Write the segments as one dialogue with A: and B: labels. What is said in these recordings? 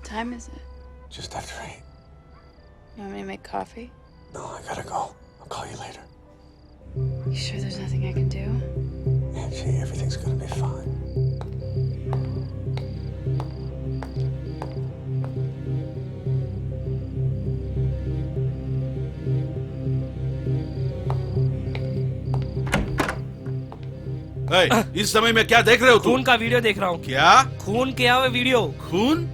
A: time is it?
B: Just after 8.
A: You want me to make coffee?
B: No, I gotta go. I'll call you later.
A: You sure there's nothing I can do?
B: Angie, everything's gonna be fine.
C: इस समय में क्या देख रहे हो तुम?
D: खून का वीडियो देख रहा हूँ।
C: क्या?
D: खून किया हुआ वीडियो।
C: खून?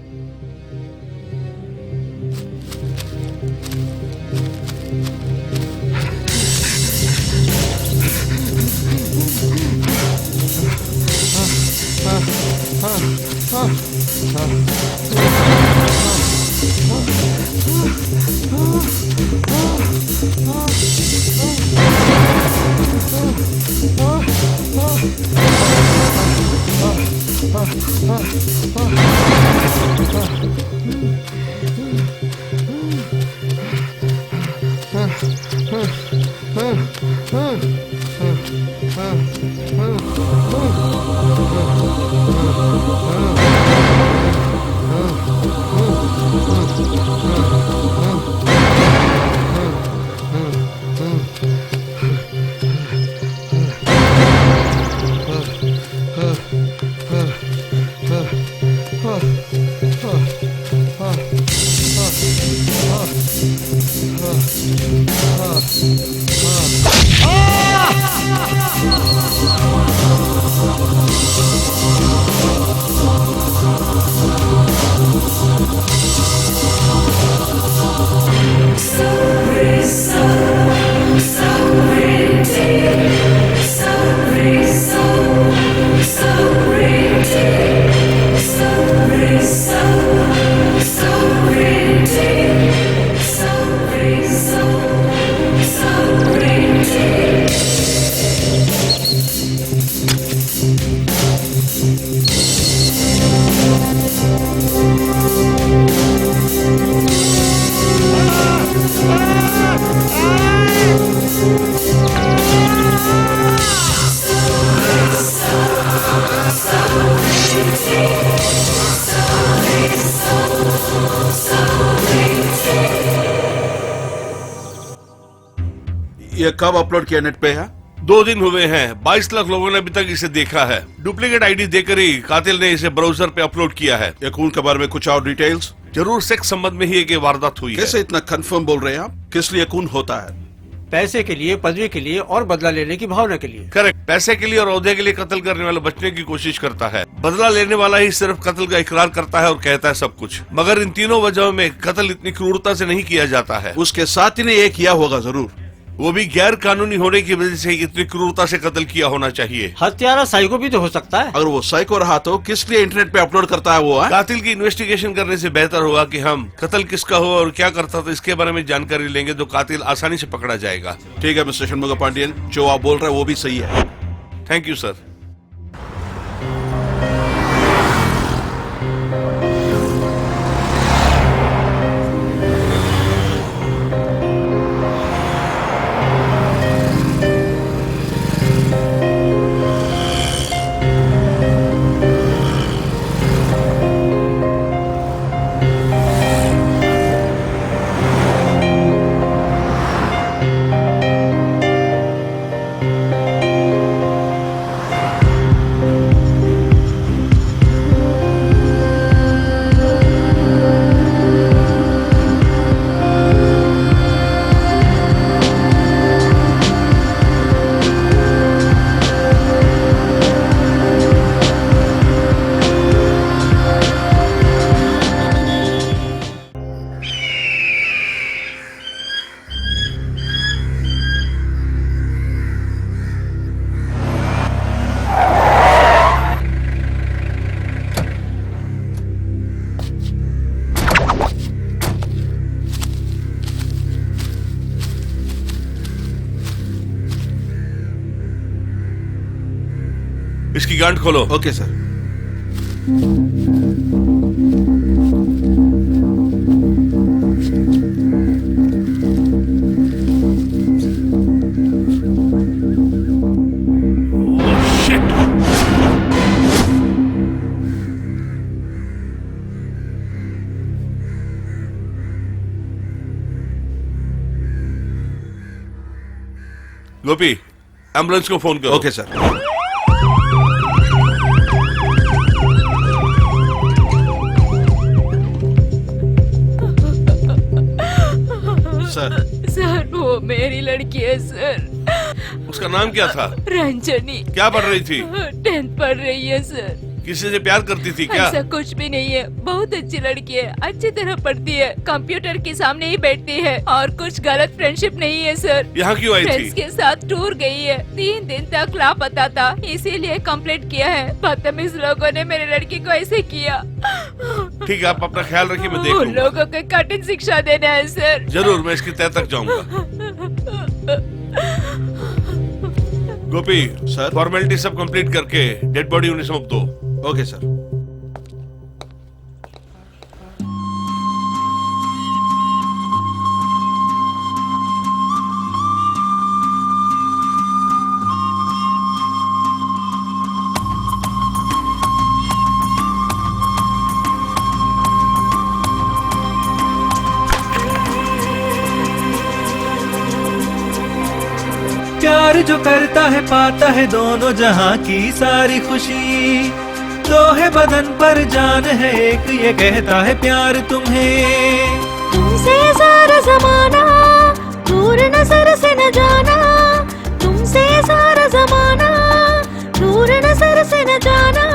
E: ये कब अपलोड किया नेट पे है?
C: 2 दिन हुए हैं। 22 लाख लोगों ने अभी तक इसे देखा है। डुप्लीकेट आईडी देकर ही कातिल ने इसे ब्राउजर पे अपलोड किया है।
E: ये खून के बारे में कुछ और डिटेल्स?
C: जरूर सेक्स संबंध में ही एक वारदात हुई है।
E: कैसे इतना कंफर्म बोल रहे हैं आप? किस लिए खून होता है?
F: पैसे के लिए, पदवी के लिए और बदला लेने की भावना के लिए।
C: करेक्ट। पैसे के लिए और ओहदे के लिए कत्ल करने वाला बचने की कोशिश करता है। बदला लेने वाला ही सिर्फ कत्ल का इकरार करता है और कहता है सब कुछ। मगर इन तीनों वजहों में कत्ल इतनी क्रूरता से नहीं किया जाता है।
E: उसके साथ ही ने ये किया होगा जरूर।
C: वो भी गैर कानूनी होने की वजह से इतनी क्रूरता से कत्ल किया होना चाहिए।
F: हत्यारा साइको भी तो हो सकता है।
E: अगर वो साइको रहा तो किस लिए इंटरनेट पे अपलोड करता है वो?
C: कातिल की इन्वेस्टिगेशन करने से बेहतर होगा कि हम कत्ल किसका हो और क्या करता था इसके बारे में जानकारी लेंगे तो कातिल आसानी से पकड़ा जाएगा।
E: ठीक है मिस्टर षणमुगा पांडियन, जो आप बोल रहे हैं वो भी सही है।
C: Thank you sir. इसकी गांठ खोलो।
E: Okay sir.
C: गोपी एम्बुलेंस को फोन करो।
E: Okay sir. सर
G: सर वो मेरी लड़की है सर।
C: उसका नाम क्या था?
G: रंजनी।
C: क्या पढ़ रही थी?
G: 10th पढ़ रही है सर।
C: किसी से प्यार करती थी क्या?
G: ऐसा कुछ भी नहीं है, बहुत अच्छी लड़की है, अच्छी तरह पढ़ती है, कंप्यूटर के सामने ही बैठती है और कुछ गलत फ्रेंडशिप नहीं है सर।
C: यहाँ क्यों आई
G: फ्रेंड्स
C: थी?
G: के साथ टूर गई है, 3 दिन तक लापता था, इसीलिए कंप्लेंट किया है। बदतमीज लोगों ने मेरी लड़की को ऐसे किया।
C: ठीक है, आप अपना ख्याल रखिए, मैं देख
G: उन
C: लूंगा।
G: लोगों को कठिन शिक्षा देना है सर।
C: जरूर, मैं इसकी तह तक जाऊंगा। गोपी
E: सर।
C: फॉर्मेलिटी सब कंप्लीट करके डेड बॉडी उन्हें सौंप दो।
E: Okay sir.
H: प्यार जो करता है पाता है दोनों जहां की सारी खुशी। दो है बदन पर जान है एक, ये कहता है प्यार तुम्हें।
I: तुमसे सारा जमाना दूर नजर से न जाना, तुमसे सारा जमाना दूर नजर से न जाना।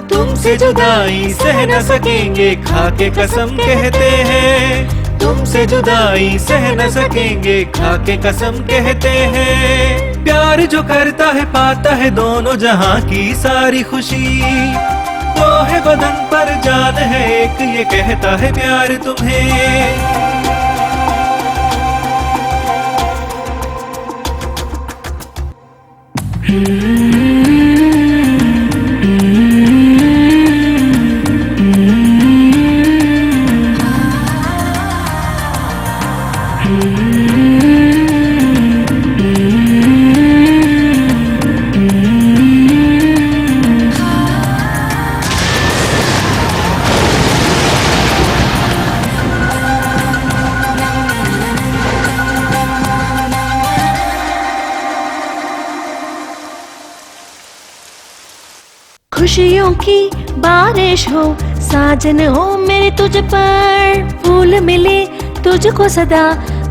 H: तुमसे जुदाई सह न सकेंगे खा के कसम कहते हैं। तुमसे जुदाई सह न सकेंगे खा के कसम कहते हैं। प्यार जो करता है पाता है दोनों जहां की सारी खुशी। वो है बदन पर जान है एक, ये कहता है प्यार तुम्हें।
I: खुशियों की बारिश हो, साजन हो मेरे तुझ पर, फूल मिले तुझको सदा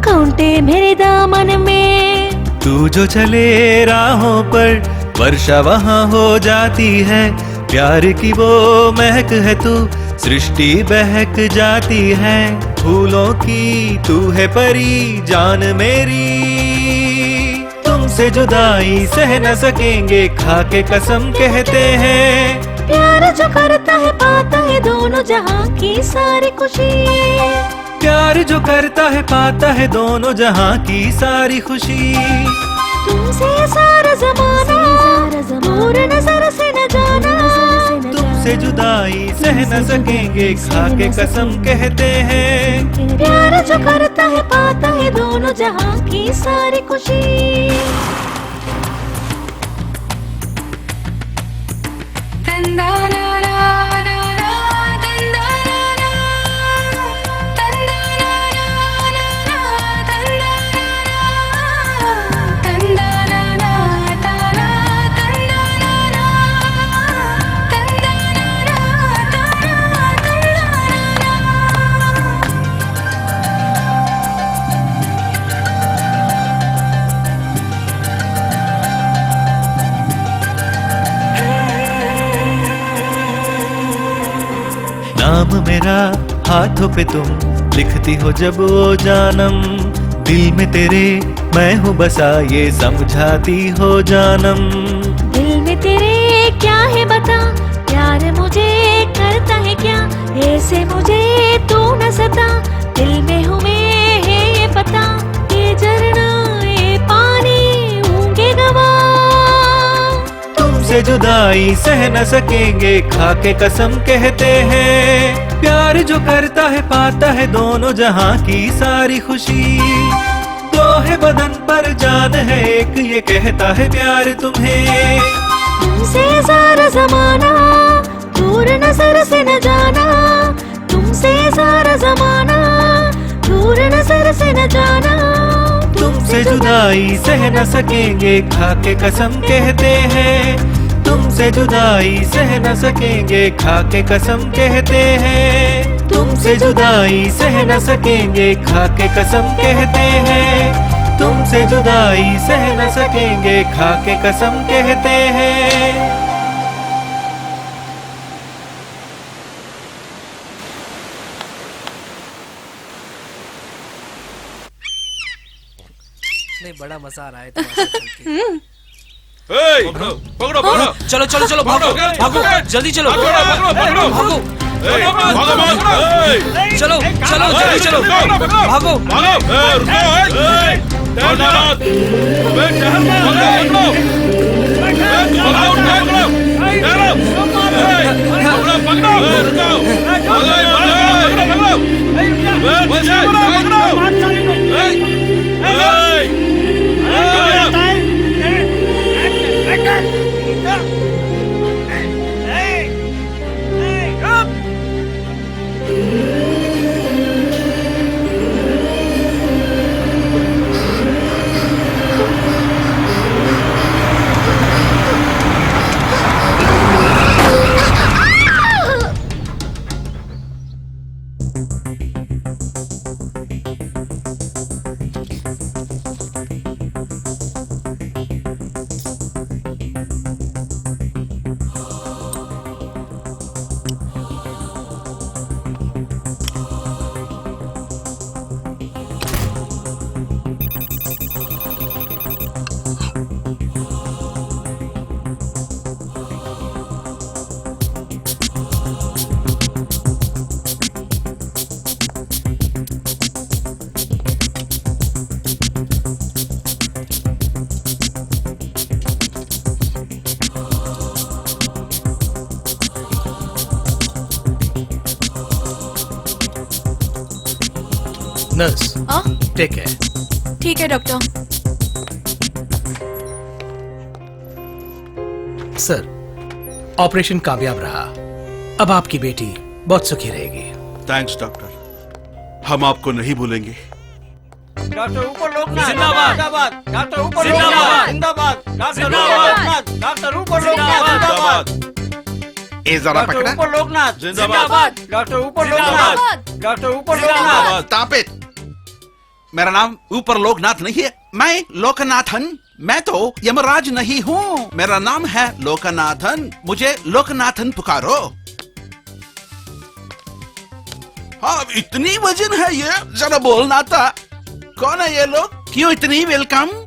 I: कांटे मेरे दामन में।
H: तू जो चले राहों पर वर्षा वहाँ हो जाती है। प्यार की वो महक है तू, सृष्टि बहक जाती है। फूलों की तू है परी जान मेरी। तुमसे जुदाई सह न सकेंगे खा के कसम कहते हैं।
I: प्यार जो करता है पाता है दोनों जहां की सारी खुशी।
H: प्यार जो करता है पाता है दोनों जहां की सारी खुशी।
I: तुमसे सारा जमाना दूर नजर से न जाना,
H: तुमसे जुदाई सह न सकेंगे खा के कसम कहते हैं।
I: प्यार जो करता है पाता है दोनों जहां की सारी खुशी।
H: नाम मेरा हाथों पे तुम लिखती हो जब वो जानम। दिल में तेरे मैं हूँ बसा ये समझाती हो जानम।
I: दिल में तेरे क्या है बता, प्यार मुझे करता है क्या, ऐसे मुझे तू न सता। दिल में हूँ मैं है ये पता, ये झरना ये पानी होंगे गवाह।
H: तुमसे जुदाई सह न सकेंगे खा के कसम कहते हैं। प्यार जो करता है पाता है दोनों जहां की सारी खुशी। दो है बदन पर जान है एक, ये कहता है प्यार तुम्हें।
I: तुमसे सारा जमाना दूर नजर से न जाना, तुमसे सारा जमाना दूर नजर से न जाना।
H: तुमसे तुमसे जुदाई सह न सकेंगे खाके कसम कहते हैं, तुमसे जुदाई सह न सकेंगे खाके कसम कहते हैं, तुमसे जुदाई सह न सकेंगे खाके कसम कहते हैं, तुमसे जुदाई सह न सकेंगे खाके कसम कहते हैं।
D: नहीं बड़ा मजा आ रहा है तुम्हारे साथ चल के।
C: ए, पकड़ो पकड़ो पकड़ो
D: चलो चलो चलो भागो भागो जल्दी चलो
C: पकड़ो,
D: भागो
C: ए, भागो भागो ए,
D: चलो चलो जल्दी चलो भागो
C: भागो ए, रुको ए, ठहरना मत बे ठहर पकड़ो पकड़ो ठहरो पकड़ो पकड़ो रुको पकड़ो
J: नर्स टेक केयर।
A: ठीक है डॉक्टर।
J: सर ऑपरेशन कामयाब रहा, अब आपकी बेटी बहुत सुखी रहेगी।
E: थैंक्स डॉक्टर, हम आपको नहीं भूलेंगे।
F: डॉक्टर ऊपर लोकनाथ
D: जिंदाबाद।
F: जिंदाबाद, डॉक्टर ऊपर
D: जिंदाबाद।
F: लोकनाथ जिंदाबाद, डॉक्टर
D: जिंदाबाद।
F: लोकनाथ, डॉक्टर ऊपर लोकनाथ जिंदाबाद,
E: ए जरा
F: डॉक्टर
E: पकड़ा।
F: ऊपर लोकनाथ
D: जिंदाबाद।
F: डॉक्टर ऊपर
D: जिंदाबाद।
F: लोकनाथ, डॉक्टर ऊपर लोकनाथ।
E: Stop it. मेरा नाम ऊपर लोकनाथ नहीं है, मैं लोकनाथन। मैं तो यमराज नहीं हूँ, मेरा नाम है लोकनाथन, मुझे लोकनाथन पुकारो। हाँ, इतनी वजन है ये, जरा बोलना था। कौन है ये लोग, क्यों इतनी वेलकम?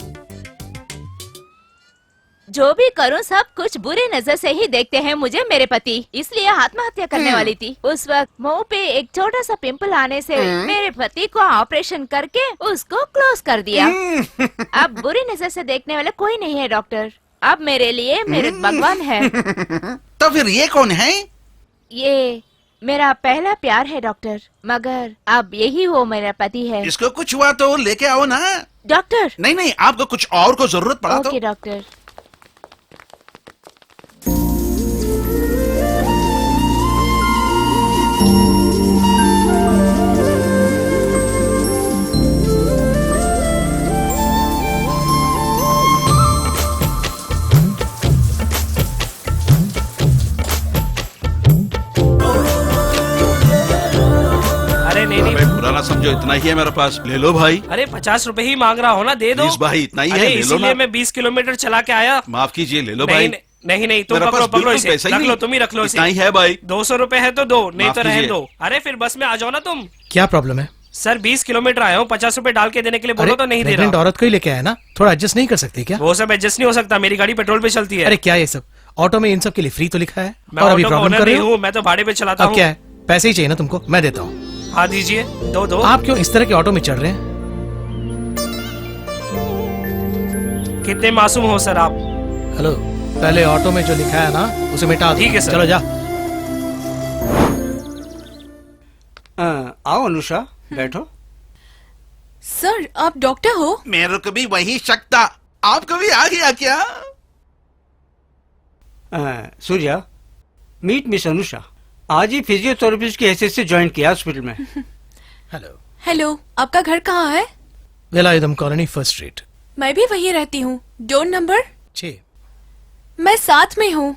G: जो भी करूं सब कुछ बुरे नजर से ही देखते हैं मुझे मेरे पति, इसलिए आत्महत्या करने वाली थी। उस वक्त मुंह पे एक छोटा सा पिंपल आने से मेरे पति को ऑपरेशन करके उसको क्लोज कर दिया। अब बुरी नजर से देखने वाला कोई नहीं है डॉक्टर, अब मेरे लिए मेरे भगवान है।
E: तो फिर ये कौन है?
G: ये मेरा पहला प्यार है डॉक्टर, मगर अब यही वो मेरा पति है।
E: इसको कुछ हुआ तो लेके आओ ना।
G: डॉक्टर
E: नहीं नहीं, आपको कुछ और को जरूरत पड़ा तो।
G: Okay doctor.
D: अरे नहीं
E: भाई
D: नहीं
E: पुराना समझो, इतना ही है मेरे पास, ले लो भाई।
D: अरे 50 रुपए ही मांग रहा हो ना, दे दो।
E: प्लीज भाई, इतना ही है,
D: अरे
E: ले लो
D: इसीलिए
E: ना।
D: मैं 20 किलोमीटर चला के आया।
E: माफ कीजिए, ले लो
D: नहीं
E: भाई।
D: नहीं नहीं तुम
E: मेरे
D: पकड़ो
E: पास
D: पकड़ो
E: बिल्कुल
D: इसे,
E: पैसा ही
D: रख लो,
E: नहीं।
D: तुम ही रख लो इसे।
E: इतना ही है भाई।
D: 200 रुपए है तो दो, नहीं
E: माफ
D: तो रहने
E: कीजिए।
D: दो। अरे फिर बस में आ जाओ ना तुम।
J: क्या प्रॉब्लम है?
D: सर 20 किलोमीटर आया हूँ, 50 रुपए डाल के देने के लिए बोलो
J: अरे
D: तो नहीं दे
J: प्रेग्नेंट
D: रहा।
J: औरत को ही लेके आया ना, थोड़ा एडजस्ट नहीं कर सकती क्या?
D: वो सब एडजस्ट नहीं हो सकता, मेरी गाड़ी पेट्रोल पे चलती है।
J: अरे क्या ये सब, ऑटो में इन सब के लिए फ्री तो लिखा है,
D: मैं
J: और अभी
D: ऑटो का
J: प्रॉब्लम
D: ओनर
J: कर रहे
D: नहीं
J: हो।
D: हूँ, मैं तो भाड़े पे चलाता
J: अब
D: हूँ।
J: क्या है, पैसे ही चाहिए ना तुमको, मैं देता हूँ।
D: हाँ दीजिए, दो।
J: आप क्यों इस तरह के ऑटो में चढ़ रहे हैं?
D: कितने मासूम हो सर आप।
J: हेलो, पहले ऑटो में जो लिखा है ना उसे मिटा दो।
D: ठीक है सर।
J: चलो जा।
F: आओ अनुषा, बैठो।
A: सर आप डॉक्टर हो?
E: मेरे को भी वही शक था, आपको भी आ गया क्या?
F: सूर्या, मीट मिस अनुषा, आज ही फिजियोथेरेपिस्ट की हैसियत से ज्वाइन किया हॉस्पिटल में।
J: हेलो।
A: हेलो, आपका घर कहाँ है?
J: वेलायुधम कॉलोनी, फर्स्ट स्ट्रीट,
A: मैं भी वही रहती हूँ। Door number
J: 6।
A: मैं साथ में हूँ।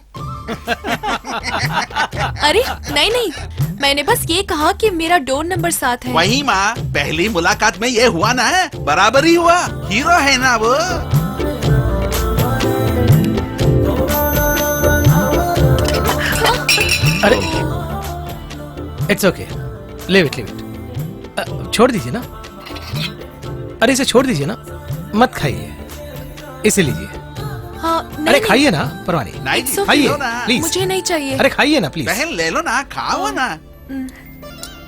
A: अरे नहीं नहीं, मैंने बस ये कहा कि मेरा डोर नंबर 7 है।
E: वही माँ, पहली मुलाकात में ये हुआ ना, बराबर ही हुआ। हीरो है ना वो।
J: अरे इट्स ओके, लिव इट। छोड़ दीजिए ना। अरे इसे छोड़ दीजिए ना, मत खाइए, इसे लीजिए।
A: हाँ, नहीं,
J: अरे
A: नहीं,
J: खाइए ना, परवाह नहीं।
E: नहीं
A: It's
E: जी,
A: okay.
J: खाइए
E: लो ना।
J: प्लीज।
A: मुझे नहीं चाहिए।
J: अरे खाइए ना प्लीज।
E: बहन ले लो ना, खाओ ना।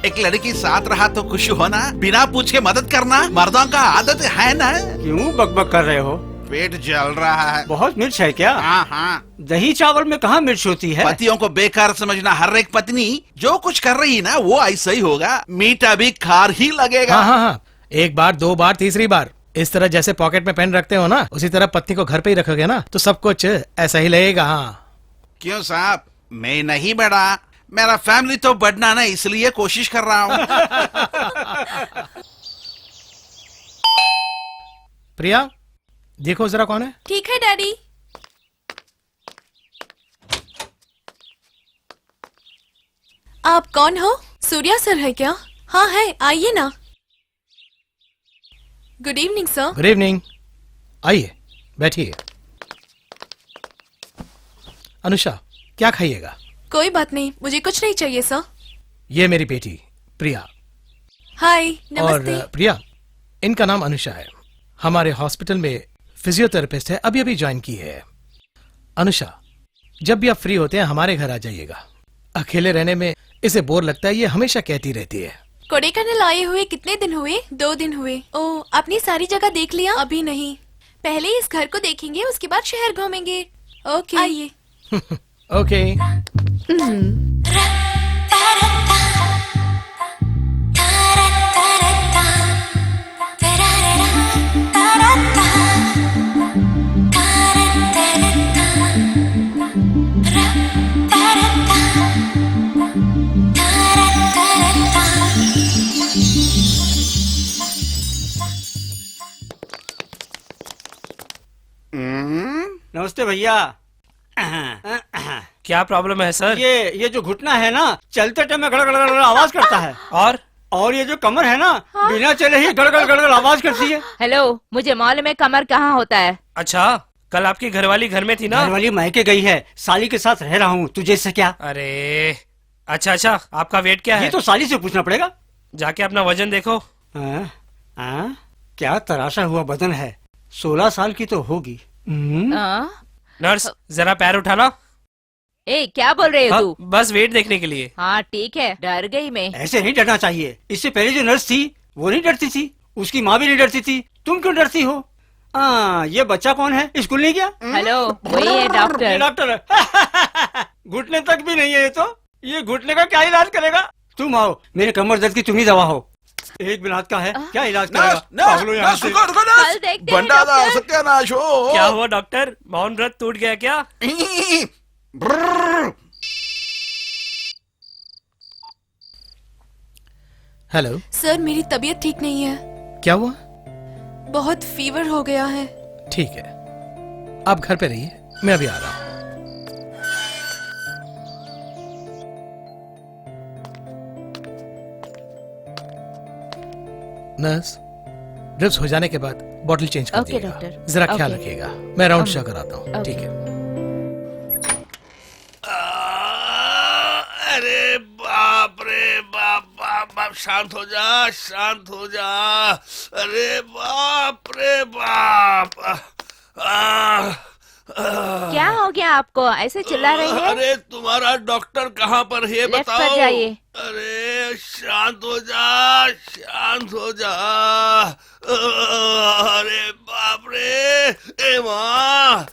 E: एक लड़की साथ रहा तो खुश होना, बिना पूछे मदद करना मर्दों का आदत है ना।
F: क्यों बकबक कर रहे हो?
E: पेट जल रहा है।
F: बहुत मिर्च है क्या?
E: हाँ हाँ।
F: दही चावल में कहाँ मिर्च होती है?
E: पतियों को बेकार समझना। हर एक पत्नी जो कुछ कर रही है ना, वो ऐसा ही होगा। मीठा भी खार ही लगेगा।
J: हाँ हाँ हाँ, एक बार, 2 बार, तीसरी बार। इस तरह जैसे पॉकेट में पेन रखते हो ना, उसी तरह पत्नी को घर पे ही रखोगे ना, तो सब कुछ ऐसा ही लगेगा। हाँ।
E: क्यों साहब, मैं नहीं बढ़ा, मेरा फैमिली तो बढ़ना ना, इसलिए कोशिश कर रहा हूँ।
J: प्रिया, देखो जरा कौन है।
A: ठीक है डैडी। आप कौन हो? सूर्या सर है क्या? हाँ है, आइए ना। Good evening sir.
J: Good evening, आइए बैठिए। अनुषा, क्या खाइएगा?
A: कोई बात नहीं, मुझे कुछ नहीं चाहिए सर।
J: ये मेरी बेटी प्रिया।
A: हाय,
J: और
A: नमस्ते।
J: प्रिया, इनका नाम अनुषा है, हमारे हॉस्पिटल में फिजियोथेरेपिस्ट है, अभी अभी ज्वाइन की है। अनुषा, जब भी आप फ्री होते हैं हमारे घर आ जाइएगा। अकेले रहने में इसे बोर लगता है, ये हमेशा कहती रहती है।
A: कोडेकनल आए हुए कितने दिन हुए? 2 दिन हुए। ओ, आपने सारी जगह देख लिया? अभी नहीं, पहले इस घर को देखेंगे, उसके बाद शहर घूमेंगे। ओके, आइए।
J: ओके।
F: नमस्ते भैया।
D: क्या प्रॉब्लम है सर?
F: ये जो घुटना है ना, चलते टाइम में गड़गड़ गड़गड़ आवाज करता है। और ये जो कमर है ना, बिना चले ही गड़गड़ गड़गड़ आवाज करती है।
G: हेलो, मुझे मालूम है कमर कहाँ होता है।
D: अच्छा, कल आपकी घरवाली घर में थी ना?
F: घरवाली मायके गई है, साली के साथ रह रहा हूँ, तुझे इससे क्या?
D: अरे अच्छा, आपका वेट क्या है?
F: ये तो साली से पूछना पड़ेगा।
D: जाके अपना वजन देखो।
F: क्या तराशा हुआ बदन है, 16 साल की तो होगी।
D: नर्स, जरा पैर उठाना।
G: ए, क्या बोल रहे हो तू?
D: बस वेट देखने के लिए।
G: हाँ ठीक है, डर गई मैं।
F: ऐसे नहीं डरना चाहिए। इससे पहले जो नर्स थी वो नहीं डरती थी, उसकी माँ भी नहीं डरती थी, तुम क्यों डरती हो? ये बच्चा कौन है, स्कूल नहीं गया?
G: हेलो, वही है डॉक्टर।
F: डॉक्टर घुटने तक भी नहीं है ये घुटने का क्या इलाज करेगा? तुम आओ, मेरे कमर दर्द की तुम ही दवा हो। एक बिलात का है, क्या इलाज करेगा? पागलों यहाँ से।
G: कल देखते हैं डॉक्टर।
E: सत्यानाश हो।
D: क्या हुआ डॉक्टर, मौन व्रत टूट गया क्या?
J: हेलो
A: सर, मेरी तबीयत ठीक नहीं है।
J: क्या हुआ?
A: बहुत फीवर हो गया है।
J: ठीक है, आप घर पे रहिए, मैं अभी आ रहा हूँ। नर्स, ड्रिप्स हो जाने के बाद बॉटल चेंज कर
G: ओके,
J: दीजिएगा।
G: डॉक्टर।
J: जरा ख्याल
G: ओके।
J: रखिएगा, मैं राउंड शा कराता हूँ।
G: ओके।
J: ठीक है।
C: अरे बाप रे बाप बाप बाप, शांत हो जा, शांत हो जा। अरे बाप रे बाप।
G: क्या हो गया आपको, ऐसे चिल्ला रही है?
C: अरे तुम्हारा डॉक्टर कहाँ पर है,
G: लेफ्ट
C: बताओ।
G: पर जाइए।
C: अरे शांत हो जा, शांत हो जा। अरे बाप रे, ए माँ।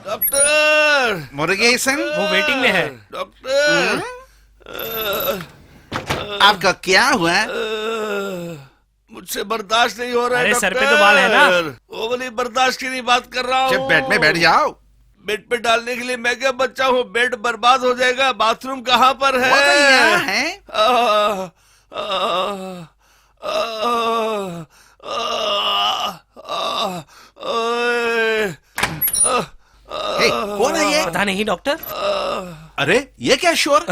C: डॉक्टर
E: मुरुगेसन,
D: वो वेटिंग में है।
C: डॉक्टर,
E: आपका क्या हुआ?
C: मुझसे बर्दाश्त नहीं हो रहा है।
D: अरे सर पे तो बाल है ना।
C: वो वाली बर्दाश्त की नहीं बात कर रहा हूँ।
E: जब बेड में बैठ जाओ।
C: बेड पे डालने के लिए मैं क्या बच्चा हूँ? बेड बर्बाद हो जाएगा। बाथरूम कहाँ पर है?
E: वो तो यहाँ है। हे, कौन है ये?
D: पता नहीं डॉक्टर।
E: अरे ये क्या शोर?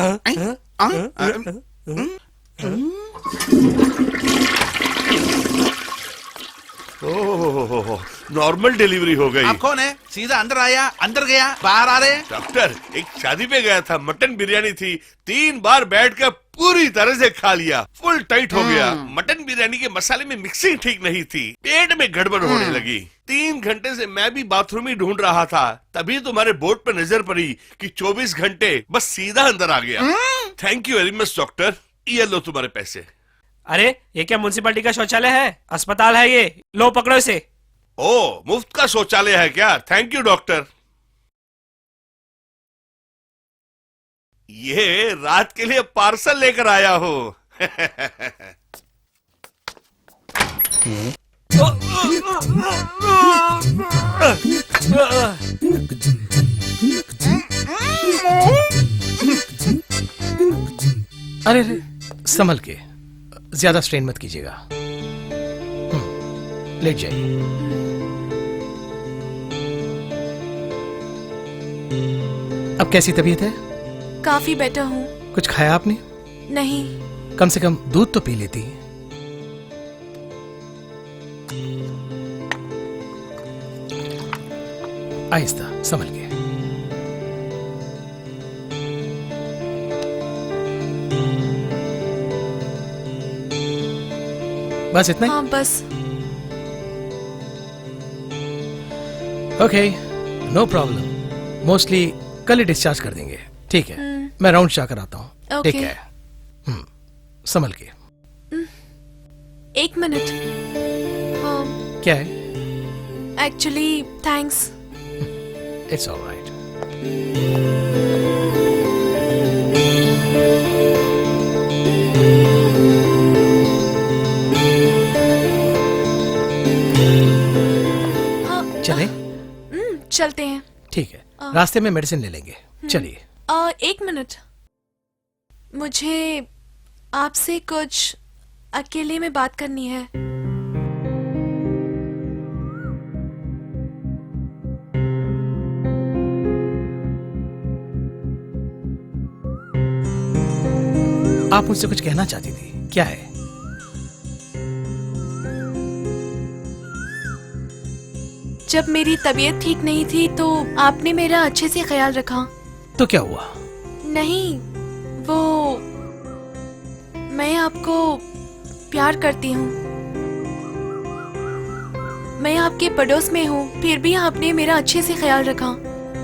C: ओह, नॉर्मल डिलीवरी हो गई।
E: आप कौन है? सीधा अंदर आया, अंदर गया, बाहर आ रहे?
C: डॉक्टर, एक शादी पे गया था, मटन बिरयानी थी, 3 बार बैठकर पूरी तरह से खा लिया, फुल टाइट हो गया। मटन बिरयानी के मसाले में मिक्सिंग ठीक नहीं थी, पेट में गड़बड़ होने लगी। 3 घंटे से मैं भी बाथरूम ही ढूंढ रहा था, तभी तुम्हारे बोर्ड पर नजर पड़ी कि 24 घंटे, बस सीधा अंदर आ गया। Thank you very much doctor, ये लो तुम्हारे पैसे।
D: अरे ये क्या म्युनिसिपैलिटी का शौचालय है? अस्पताल है ये, लो पकड़ो इसे।
C: ओ, मुफ्त का शौचालय है क्या? Thank you doctor. ये रात के लिए पार्सल लेकर आया हो।
J: अरे रे, संभल के, ज्यादा स्ट्रेन मत कीजिएगा। लेट जाइए। अब कैसी तबीयत है?
A: काफी बेटर हूँ।
J: कुछ खाया आपने?
A: नहीं।
J: कम से कम दूध तो पी लेती। आहिस्ता, संभल के। बस इतना ही?
A: हाँ बस।
J: Okay, no problem. मोस्टली कल ही डिस्चार्ज कर देंगे। ठीक है, मैं राउंड जाकर आता हूँ।
A: ओके।
J: ठीक है, संभल के।
A: 1 मिनट। हाँ,
J: क्या है?
A: Actually thanks.
J: It's alright. चलें?
A: चलते हैं।
J: ठीक है, रास्ते में मेडिसिन ले लेंगे। चलिए।
A: 1 मिनट, मुझे आपसे कुछ अकेले में बात करनी है।
J: आप मुझसे कुछ कहना चाहती थी, क्या है?
A: जब मेरी तबीयत ठीक नहीं थी तो आपने मेरा अच्छे से ख्याल रखा।
J: तो क्या हुआ?
A: नहीं, वो मैं आपको प्यार करती हूँ। मैं आपके पड़ोस में हूँ, फिर भी आपने मेरा अच्छे से ख्याल रखा।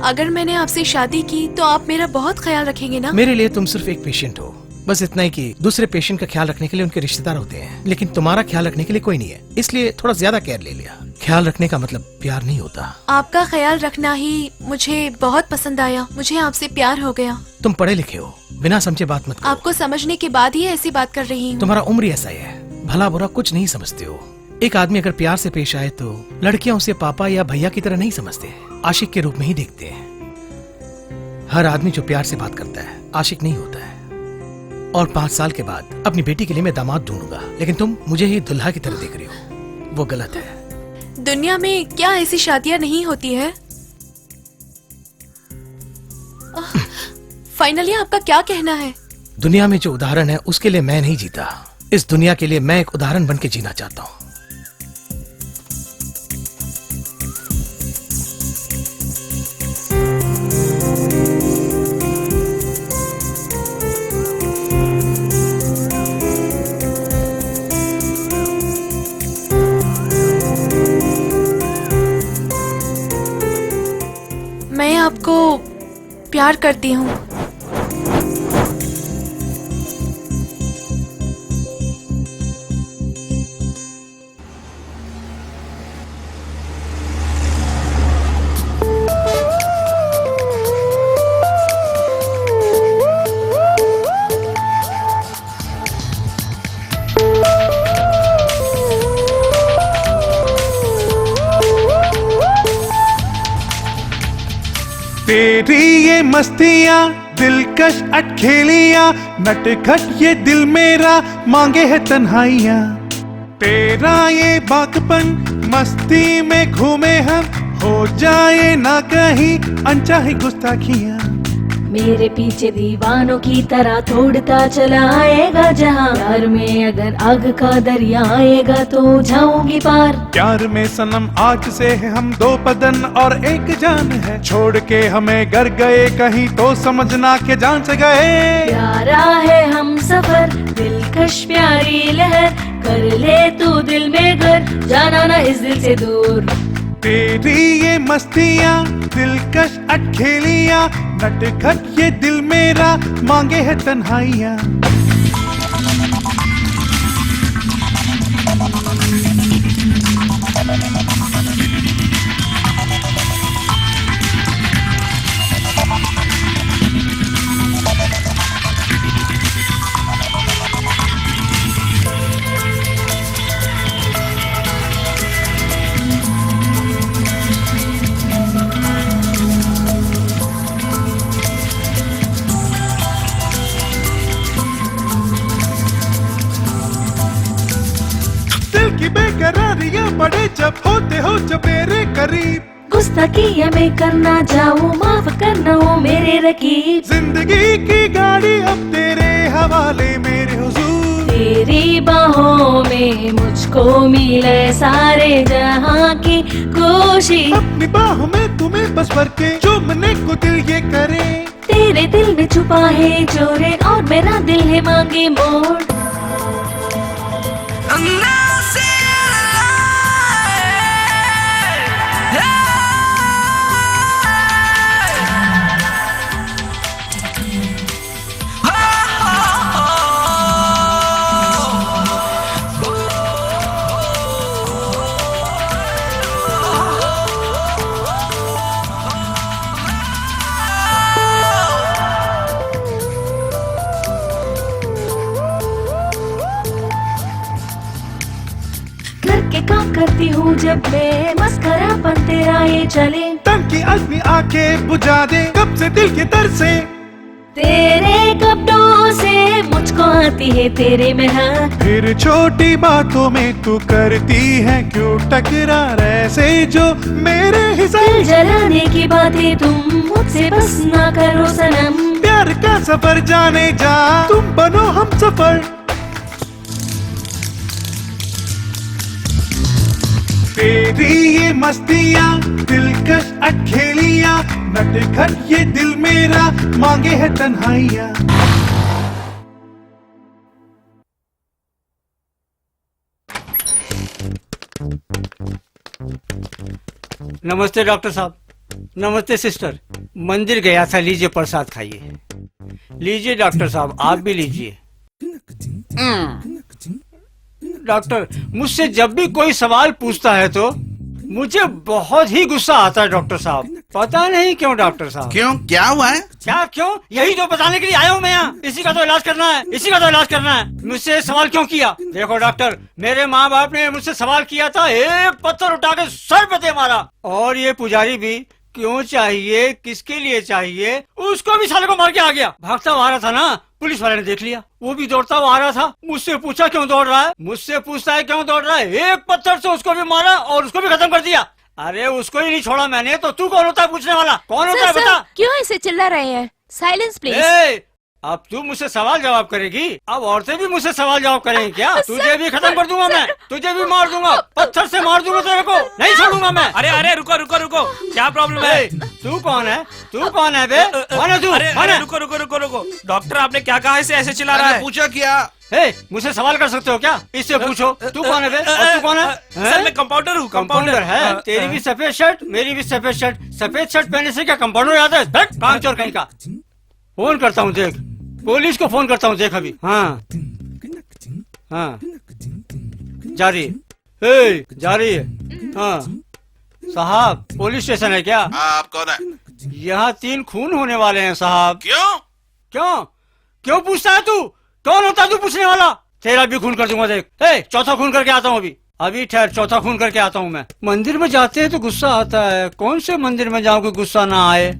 A: अगर मैंने आपसे शादी की तो आप मेरा बहुत ख्याल रखेंगे ना?
J: मेरे लिए तुम सिर्फ एक पेशेंट हो, बस इतना ही कि दूसरे पेशेंट का ख्याल रखने के लिए उनके रिश्तेदार होते हैं, लेकिन तुम्हारा ख्याल रखने के लिए कोई नहीं है, इसलिए थोड़ा ज्यादा केयर ले लिया। ख्याल रखने का मतलब प्यार नहीं होता।
A: आपका ख्याल रखना ही मुझे बहुत पसंद आया। मुझे आपसे प्यार हो गया।
J: तुम पढ़े लिखे हो, बिना समझे बात मत करो।
A: आपको समझने के बाद ही ऐसी बात कर रही हूँ।
J: तुम्हारा उम्र ही ऐसा ही है, भला बुरा कुछ नहीं समझते हो। एक आदमी अगर प्यार से पेश आए तो लड़कियां उसे पापा या भैया की तरह नहीं समझते, आशिक के रूप में ही देखते हैं। हर आदमी जो प्यार से बात करता है आशिक नहीं होता है। और 5 साल के बाद अपनी बेटी के लिए मैं दामाद ढूंढूंगा, लेकिन तुम मुझे ही दुल्हा की तरह देख रही हो, वो गलत है।
A: दुनिया में क्या ऐसी शादियां नहीं होती है? फाइनली आपका क्या कहना है?
J: दुनिया में जो उदाहरण है उसके लिए मैं नहीं जीता, इस दुनिया के लिए मैं एक उदाहरण बन के जीना चाहता हूँ।
A: मैं आपको प्यार करती हूँ।
H: तेरी ये मस्तियाँ दिलकश अटखेलियाँ, नटखट ये दिल मेरा मांगे है तन्हाइयाँ। तेरा ये बाकपन मस्ती में घूमे हम, हो जाए ना कहीं अनचाही गुस्ताखियां।
I: मेरे पीछे दीवानों की तरह दौड़ता चला आएगा जहाँ, प्यार में अगर आग का दरिया आएगा तो जाऊंगी पार।
H: प्यार में सनम आज से है हम दो बदन और एक जान है, छोड़ के हमें घर गए कहीं तो समझना के जान से गए।
I: प्यारा है हम सफर दिलकश प्यारी लहर, कर ले तू दिल में घर, जाना ना इस दिल से दूर।
H: तेरी ये मस्तियाँ दिलकश अटखेलियाँ, नटखट ये दिल मेरा मांगे है तन्हाइयाँ। की बेकरारियां बढ़े जब होते हो जब मेरे करीब,
I: गुस्ताखी मैं करना चाहूँ माफ करना हो मेरे रकीब।
H: जिंदगी की गाड़ी अब तेरे हवाले मेरे हुजूर,
I: तेरी बाहों में मुझको मिले सारे जहाँ की खुशी।
H: अपनी बाहों में तुम्हें बस भर के चूमने को दिल ये करे,
I: तेरे दिल में छुपा है चोरे और मेरा दिल है मांगे मोड़। के काम करती हूँ जब मैं मस्करापन तेरा ये चले,
H: तन की अग्नि आके बुझा दे कब से दिल के दर से।
I: तेरे कपड़ों से मुझको आती है तेरे मेहनत,
H: फिर छोटी बातों में तू करती है क्यों टकरार ऐसे जो मेरे हिसाब।
I: दिल जलाने की बातें तुम मुझसे बस ना करो सनम,
H: प्यार का सफर जाने जा तुम बनो हम सफर। तेरी ये मस्तियाँ दिलकश अटखेलियाँ, नटखट ये दिल मेरा मांगे है तन्हाइयाँ।
F: नमस्ते डॉक्टर साहब। नमस्ते सिस्टर। मंदिर गया था, लीजिए प्रसाद खाइए। लीजिए डॉक्टर साहब, आप भी लीजिए। डॉक्टर, मुझसे जब भी कोई सवाल पूछता है तो मुझे बहुत ही गुस्सा आता है डॉक्टर साहब, पता नहीं क्यों डॉक्टर साहब।
E: क्यों, क्या हुआ है?
F: क्या क्यों? यही तो बताने के लिए आया हूँ मैं यहाँ। इसी का तो इलाज करना है, इसी का तो इलाज करना है। मुझसे सवाल क्यों किया? देखो डॉक्टर, मेरे माँ बाप ने मुझसे सवाल किया था, एक पत्थर उठा के सर पे दे मारा। और ये पुजारी भी क्यों चाहिए, किसके लिए चाहिए, उसको भी साले को मार के आ गया। भागता हुआ आ रहा था ना, पुलिस वाले ने देख लिया, वो भी दौड़ता हुआ आ रहा था। मुझसे पूछा क्यों दौड़ रहा है, मुझसे पूछता है क्यों दौड़ रहा है। एक पत्थर से उसको भी मारा और उसको भी खत्म कर दिया। अरे उसको ही नहीं छोड़ा मैंने, तो तू कौन होता है पूछने वाला? कौन होता है बता?
G: क्यों ऐसे चिल्ला रहे हैं? Silence please.
F: अब तू मुझसे सवाल जवाब करेगी, अब औरतें भी मुझसे सवाल जवाब करेंगी क्या? तुझे भी खत्म कर दूंगा मैं, तुझे भी मार दूंगा, पत्थर से मार दूंगा तेरे को, नहीं छोड़ूंगा मैं।
D: अरे अरे रुको रुको रुको, क्या प्रॉब्लम है?
F: तू कौन है? तू कौन है बे? कौन है तू?
D: अरे रुको रुको रुको रुको, डॉक्टर आपने क्या कहा, इसे ऐसे चिल्ला रहा है?
E: पूछा क्या?
F: मुझसे सवाल कर सकते हो क्या? इससे पूछो, तू कौन है बे? और तू कौन है?
D: सर मैं कंपाउंडर हूँ।
F: कंपाउंडर है? तेरी भी सफेद शर्ट, मेरी भी सफेद शर्ट। सफेद शर्ट पहने से क्या कंपाउंडर याद है? काम चोर कहीं का। फोन करता हूँ देख, पुलिस को फोन करता हूँ देख अभी। हाँ हाँ, जा रही है, जा रही है। हाँ साहब, पुलिस स्टेशन है क्या?
E: आप कौन है?
F: यहाँ 3 खून होने वाले हैं साहब।
E: क्यों?
F: क्यों क्यों पूछता है तू? कौन होता है तू पूछने वाला? तेरा भी खून कर दूंगा देख। चौथा खून करके आता हूँ अभी ठहर, चौथा खून करके आता हूँ मैं। मंदिर में जाते हैं तो गुस्सा आता है, कौन से मंदिर में जाऊँ कि गुस्सा ना आए?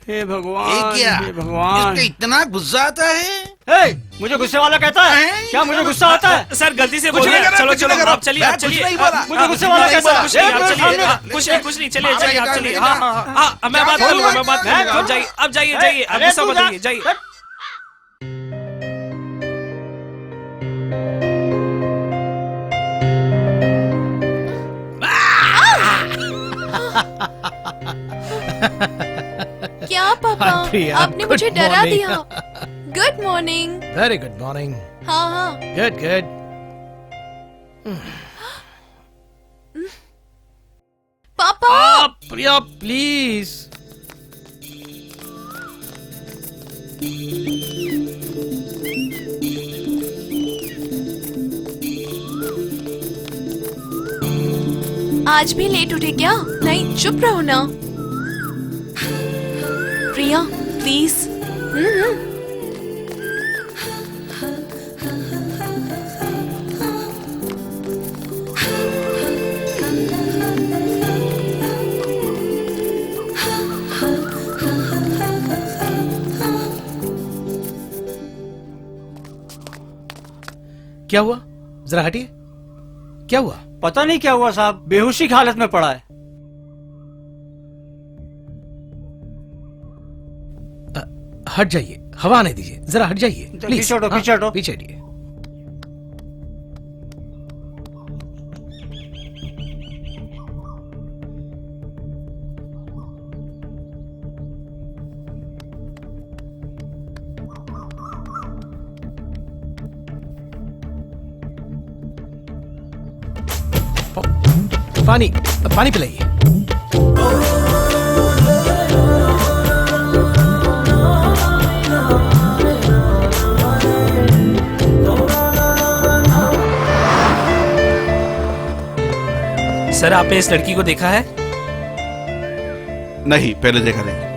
F: हे भगवान, हे भगवान,
E: इतना गुस्सा आता है?
F: मुझे गुस्से वाला कहता है क्या? मुझे गुस्सा आता है?
D: सर गलती से
E: कुछ
D: बोल
E: नहीं
D: गया।
E: करा,
D: चलो
E: कुछ
D: चलो
E: नहीं करा।
D: आप चलिए, आप
E: मैं कुछ
D: चलिए।
E: नहीं बोला।
F: मुझे गुस्से वाला कहता है।
D: कुछ नहीं, आप चलिए।
F: सामने-
D: कुछ नहीं, कुछ नहीं, चलिए चलिए, आप चलिए।
F: हाँ, हाँ, हाँ।
D: मैं बात करूंगा, मैं बात
F: मैं-
D: करूंगा। आप जाइए, आप जाइए, जाइए, आप
F: अरे
D: गुस्सा
F: तू
D: मत
F: जा।
D: करिए, जाइए।
A: क्या पापा,
J: हाँ, प्रिया,
A: आपने
J: good
A: मुझे डरा
J: morning.
A: दिया। Good morning.
J: Very good morning.
A: हाँ हाँ।
J: Good good.
A: पापा,
J: प्रिया प्लीज।
A: आज भी लेट उठे क्या? नहीं, चुप रहो ना। प्रिया प्लीज।
J: क्या हुआ? जरा हटिए। क्या हुआ?
F: पता नहीं क्या हुआ साहब, बेहोशी की हालत में पड़ा है।
J: हट जाइए, हवा आने दीजिए। जरा हट जाइए प्लीज।
F: पीछे हटो,
J: हाँ,
F: पीछे हटो।
J: पीछे हटिए। पानी पानी पिलाइए।
D: सर आपने इस लड़की को देखा है?
E: नहीं, पहले देखा नहीं।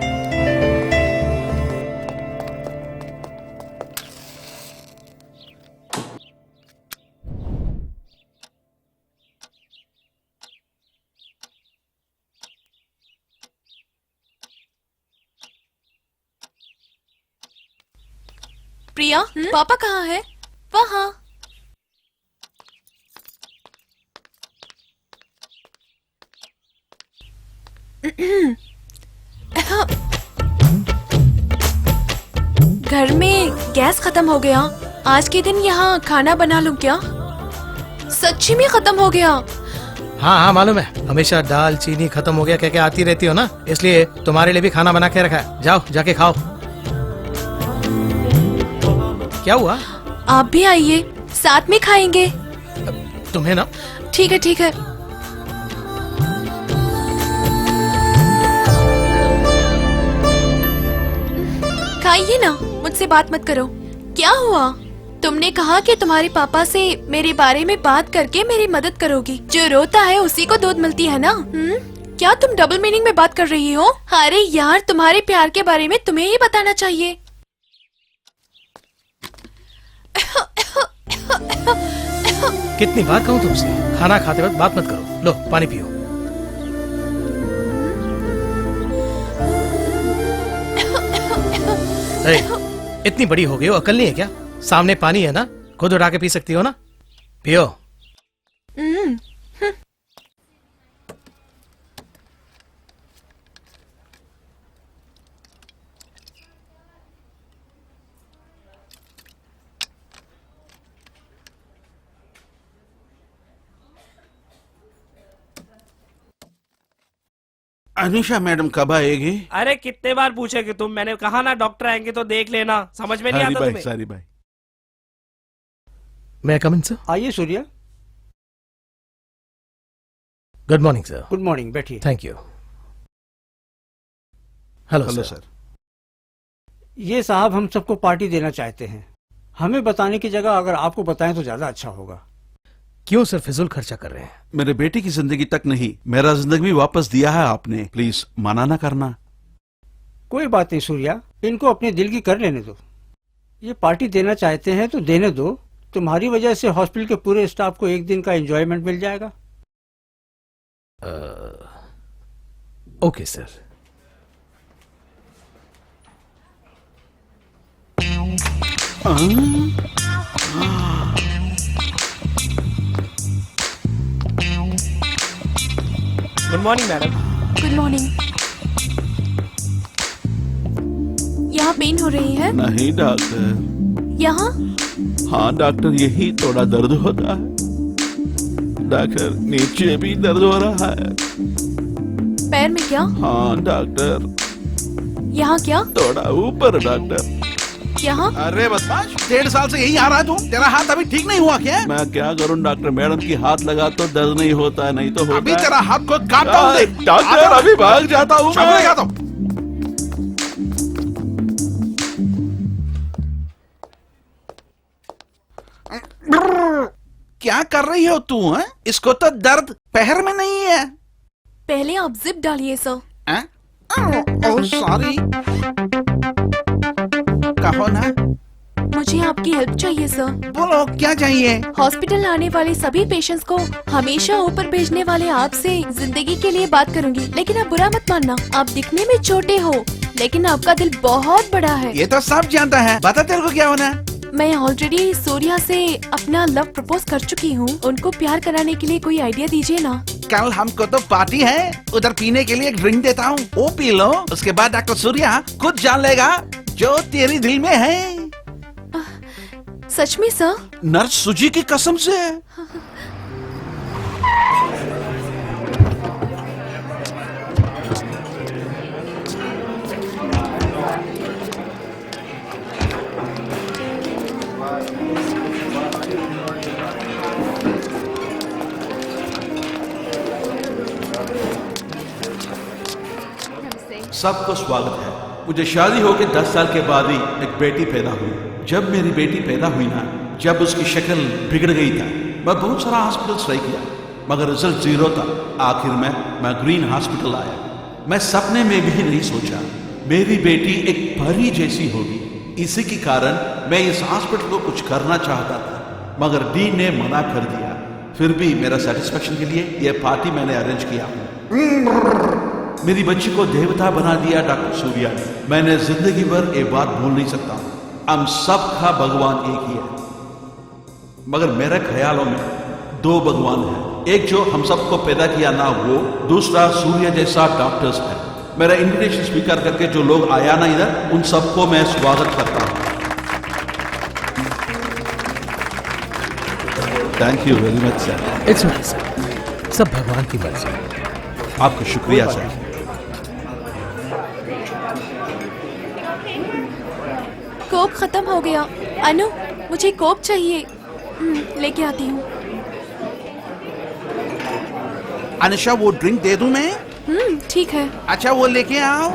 A: प्रिया, पापा कहाँ है? वहाँ। घर में गैस खत्म हो गया। आज के दिन यहाँ खाना बना लूं क्या? सच्ची में खत्म हो गया।
J: हाँ हाँ मालूम है, हमेशा दाल चीनी खत्म हो गया कह के आती रहती हो ना, इसलिए तुम्हारे लिए भी खाना बना के रखा है। जाओ जाके खाओ। क्या हुआ?
A: आप भी आइए, साथ में खाएंगे।
J: तुम्हें ना
A: ठीक है ठीक है। खाइए ना, मुझसे बात मत करो। क्या हुआ? तुमने कहा कि तुम्हारे पापा से मेरे बारे में बात करके मेरी मदद करोगी। जो रोता है उसी को दूध मिलती है ना? क्या तुम डबल मीनिंग में बात कर रही हो? अरे यार, तुम्हारे प्यार के बारे में तुम्हें ही बताना चाहिए।
J: कितनी बार कहूँ तुमसे, खाना खाते वक्त बात मत करो। लो पानी पियो। इतनी बड़ी हो गई हो, अकल नहीं है क्या? सामने पानी है ना, खुद उठा के पी सकती हो ना, पियो।
E: अनिशा मैडम कब आएगी?
D: अरे कितने बार पूछे तुम? मैंने कहा ना डॉक्टर आएंगे तो देख लेना। समझ में नहीं
E: हरी
D: आता
E: भाई,
D: तुम्हें?
E: सारी भाई।
J: मैं कम इन सर?
F: आइए Surya.
J: Good morning sir.
F: Good morning, बैठिए।
J: Thank you. Hello
E: hello
J: sir.
E: Sir.
F: ये साहब हम सबको पार्टी देना चाहते हैं। हमें बताने की जगह अगर आपको बताएं तो ज्यादा अच्छा होगा।
J: क्यों सर फिजूल खर्चा कर रहे हैं?
E: मेरे बेटे की जिंदगी तक नहीं, मेरा जिंदगी भी वापस दिया है आपने। प्लीज मना ना करना।
F: कोई बात नहीं सूर्या, इनको अपने दिल की कर लेने दो। ये पार्टी देना चाहते हैं तो देने दो। तुम्हारी वजह से हॉस्पिटल के पूरे स्टाफ को एक दिन का एंजॉयमेंट मिल जाएगा।
J: Okay sir.
D: Good morning madam.
A: Good morning. यहाँ पेन हो रही है?
E: नहीं डॉक्टर।
A: यहाँ?
E: हाँ डॉक्टर, यही थोड़ा दर्द होता है डॉक्टर, नीचे भी दर्द हो रहा है।
A: पैर में क्या?
E: हाँ डॉक्टर,
A: यहाँ क्या?
E: थोड़ा ऊपर डॉक्टर।
A: यहाँ?
E: अरे बदमाश, 1.5 साल से यही आ रहा है तू, तेरा हाथ अभी ठीक नहीं हुआ क्या? मैं क्या करूं डॉक्टर, मैडम की हाथ लगा तो दर्द नहीं होता है, नहीं तो होता अभी तेरा हाथ को काटता हूं। डॉक्टर अभी भाग जाता हूँ मैं। क्या कर रही हो तू? है इसको तो दर्द पैर में नहीं है।
A: पहले आप जिप डालिए सर।
E: Oh sorry. कहो ना।
A: मुझे आपकी हेल्प चाहिए सर।
E: बोलो क्या चाहिए?
A: हॉस्पिटल आने वाले सभी पेशेंट्स को हमेशा ऊपर भेजने वाले आपसे जिंदगी के लिए बात करूंगी, लेकिन आप बुरा मत मानना। आप दिखने में छोटे हो, लेकिन आपका दिल बहुत बड़ा है।
E: ये तो सब जानता है, बता तेरे को क्या होना?
A: मैं ऑलरेडी सूर्या से अपना लव प्रपोज कर चुकी हूँ। उनको प्यार कराने के लिए कोई आइडिया दीजिए ना।
E: कल हमको तो पार्टी है, उधर पीने के लिए एक ड्रिंक देता हूँ, वो पी लो। उसके बाद डॉक्टर सूर्या खुद जान लेगा जो तेरी दिल में है।
A: सच में सर?
E: नर्स सुजी की कसम से। सबको स्वागत है। मुझे शादी होके 10 साल के बाद ही एक बेटी पैदा हुई। जब मेरी बेटी पैदा हुई ना, जब उसकी शक्ल बिगड़ गई था, मैं बहुत सारा हॉस्पिटल ट्राई किया, मगर रिजल्ट 0 था। आखिर में मैं ग्रीन हॉस्पिटल आया। मैं सपने में भी नहीं सोचा मेरी बेटी एक परी जैसी होगी। इसी के कारण मैं इस हॉस्पिटल को कुछ करना चाहता था, मगर डीन ने मना कर दिया। फिर भी मेरा सेटिस्फेक्शन के लिए यह पार्टी मैंने अरेंज किया। मेरी बच्ची को देवता बना दिया डॉक्टर सूर्या ने। मैंने जिंदगी भर ये बात भूल नहीं सकता। हम सब का भगवान एक ही है, मगर मेरे ख्यालों में 2 भगवान हैं। एक जो हम सबको पैदा किया ना, वो दूसरा सूर्य जैसा डॉक्टर्स है। मेरा इन्विटेशन स्वीकार करके जो लोग आया ना इधर, उन सबको मैं स्वागत करता हूँ। Thank you very much sir.
J: It's okay sir, सब भगवान की मर्जी।
E: आपका शुक्रिया सर।
A: कोक खत्म हो गया। अनु, मुझे कोक चाहिए। लेके आती हूँ।
E: अनुषा, वो ड्रिंक दे दूं मैं?
A: ठीक है।
E: अच्छा, वो लेके आओ।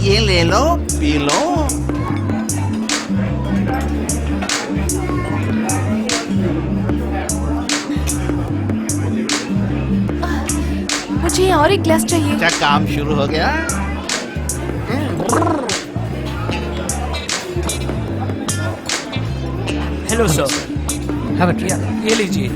E: ये ले लो, पी लो।
A: मुझे और एक ग्लास चाहिए।
E: क्या काम शुरू हो गया?
D: Hello sir.
J: Have a drink.
D: ये लीजिए।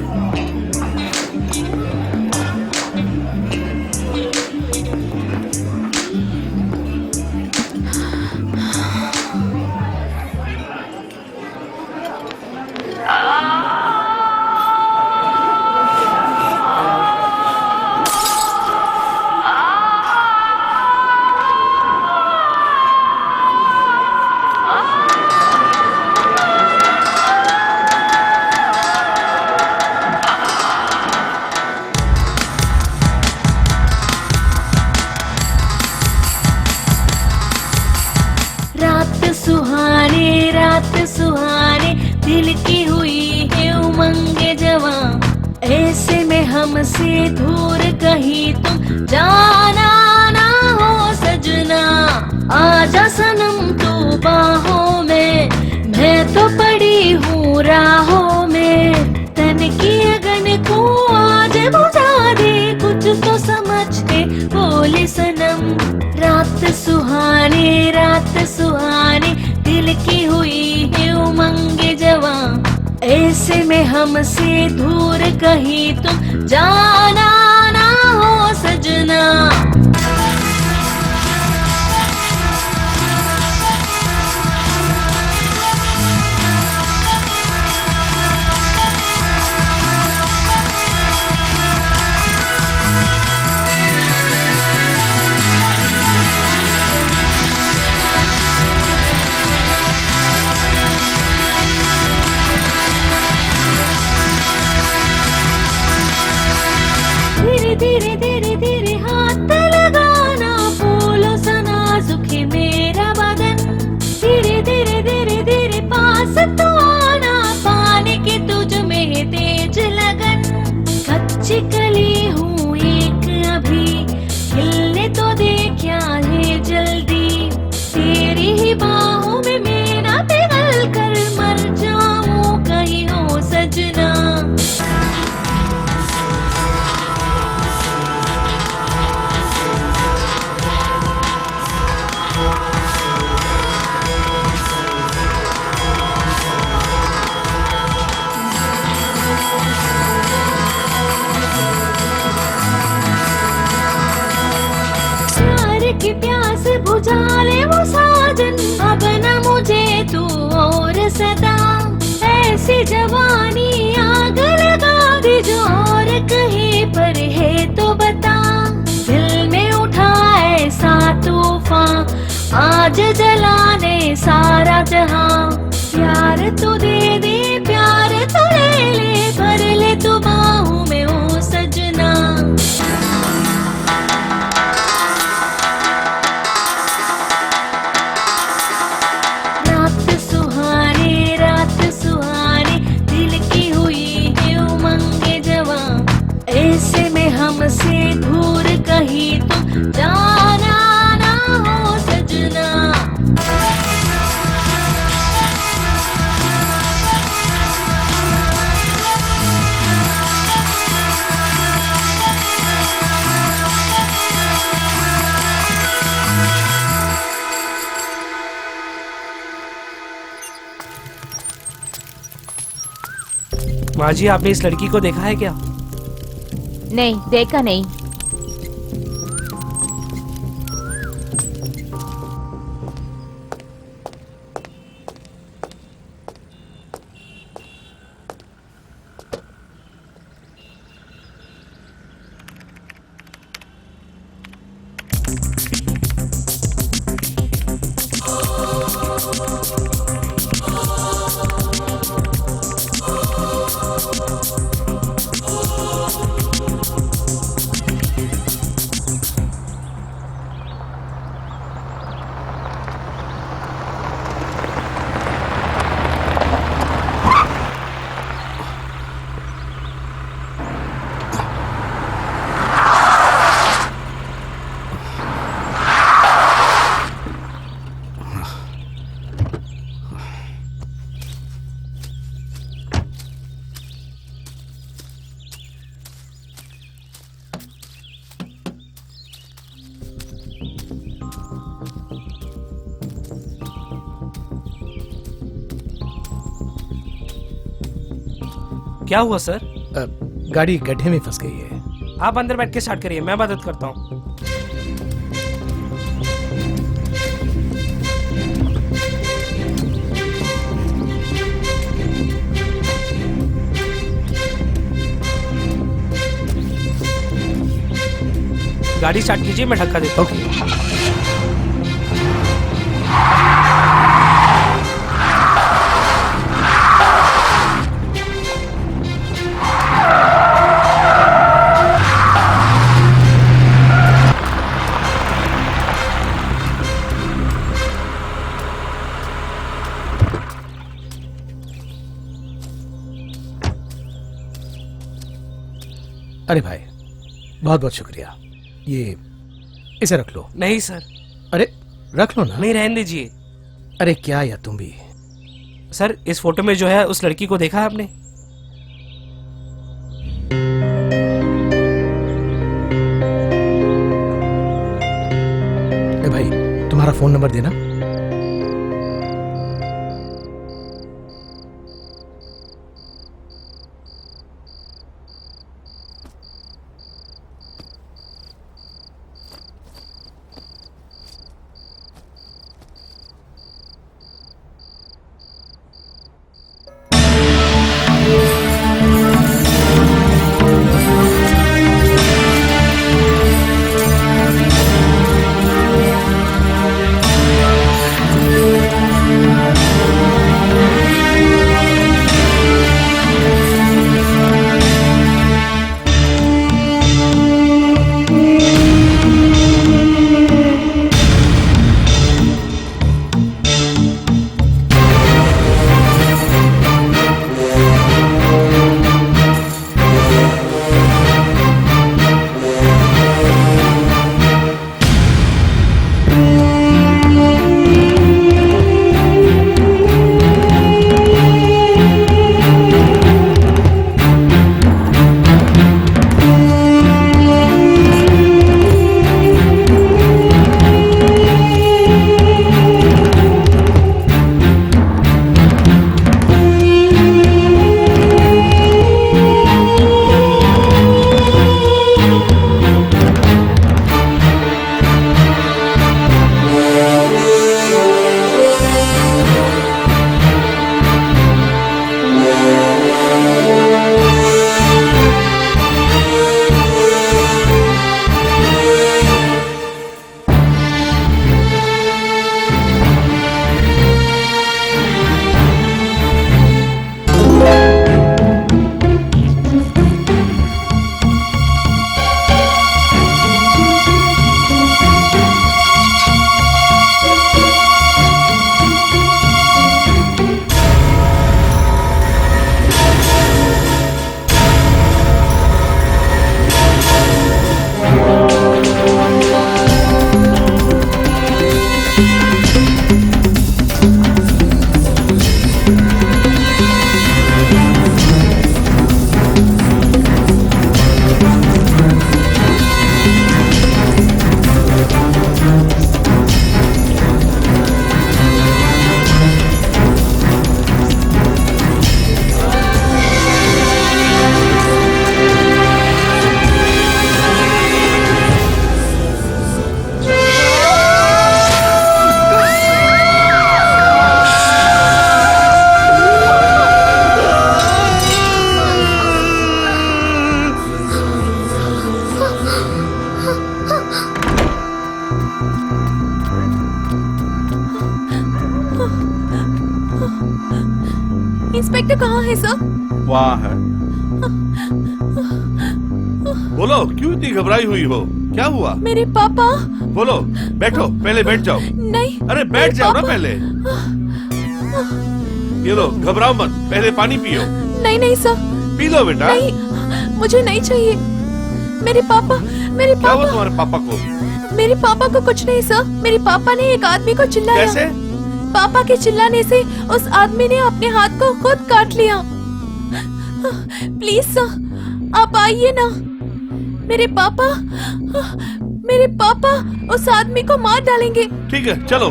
I: रात सुहाने दिल की हुई है उमंगे जवां, ऐसे में हमसे दूर कहीं तुम जाना ना हो सजना। आजा सनम तू बाहों में, मैं तो पड़ी हूँ राहों में। तन की अगन को आज बुझा दे, कुछ तो समझ के बोले सनम। रात सुहाने दिल की हुई है उमंगे जवां, ऐसे में हमसे दूर कहीं तुम जाना ना हो सजना। धीरे धीरे धीरे धीरे हाथ लगाना, फूलों सा नाजुक है मेरा बदन। धीरे धीरे धीरे धीरे पास तो आना, पाने की तुझ में है तेज लगन। कच्ची कली हूँ एक अभी, खिलने तो दे क्या है जल्दी। तेरी ही बाहों में मैं ना पिघल कर मर जाऊं कहीं हो सजना। प्यार की प्यास बुझा ले वो साजन, अब न मुझे तू और सदा। ऐसी जवानी आग लगा दे जो और कहीं पर है तो बता। दिल में उठा ऐसा तूफान, आज जलाने सारा जहां। प्यार तो दे दे, प्यार तो ले ले, भर ले तू बाहों में ओ सजना। रात सुहाने दिल की हुई है उमंगे जवां। ऐसे में हमसे दूर कहीं तुम जाना ना हो सजना।
D: माँ जी, आपने इस लड़की को देखा है क्या?
G: नहीं, देखा नहीं।
D: क्या हुआ सर?
J: गाड़ी गड्ढे में फंस गई है।
D: आप अंदर बैठ के स्टार्ट करिए, मैं मदद करता हूँ। गाड़ी स्टार्ट कीजिए, मैं धक्का देता हूँ।
J: ओके। अरे भाई, बहुत बहुत शुक्रिया। ये इसे रख लो।
D: नहीं सर।
J: अरे रख लो ना।
D: नहीं, रहने दीजिए।
J: अरे क्या यार तुम भी।
D: सर, इस फोटो में जो है उस लड़की को देखा है आपने?
J: ए भाई, तुम्हारा फोन नंबर देना।
A: इंस्पेक्टर कहाँ है सर?
C: वहाँ है। बोलो, क्यों इतनी घबराई हुई हो? क्या हुआ?
A: मेरे पापा।
C: बोलो, बैठो, पहले बैठ जाओ।
A: नहीं।
C: अरे बैठ जाओ ना पहले। ये लो, घबराओ मत, पहले पानी पियो।
A: नहीं नहीं सर।
C: पी लो बेटा।
A: नहीं, मुझे नहीं चाहिए। मेरे पापा, मेरे
C: क्या हुआ
A: पापा।
C: तुम्हारे पापा को?
A: मेरे पापा को कुछ नहीं सर। मेरे पापा ने एक आदमी को चिल्लाया।
C: कैसे?
A: पापा के चिल्लाने से उस आदमी ने अपने हाथ को खुद काट लिया। प्लीज सर, आप आइए ना। मेरे पापा उस आदमी को मार डालेंगे।
C: ठीक है, चलो।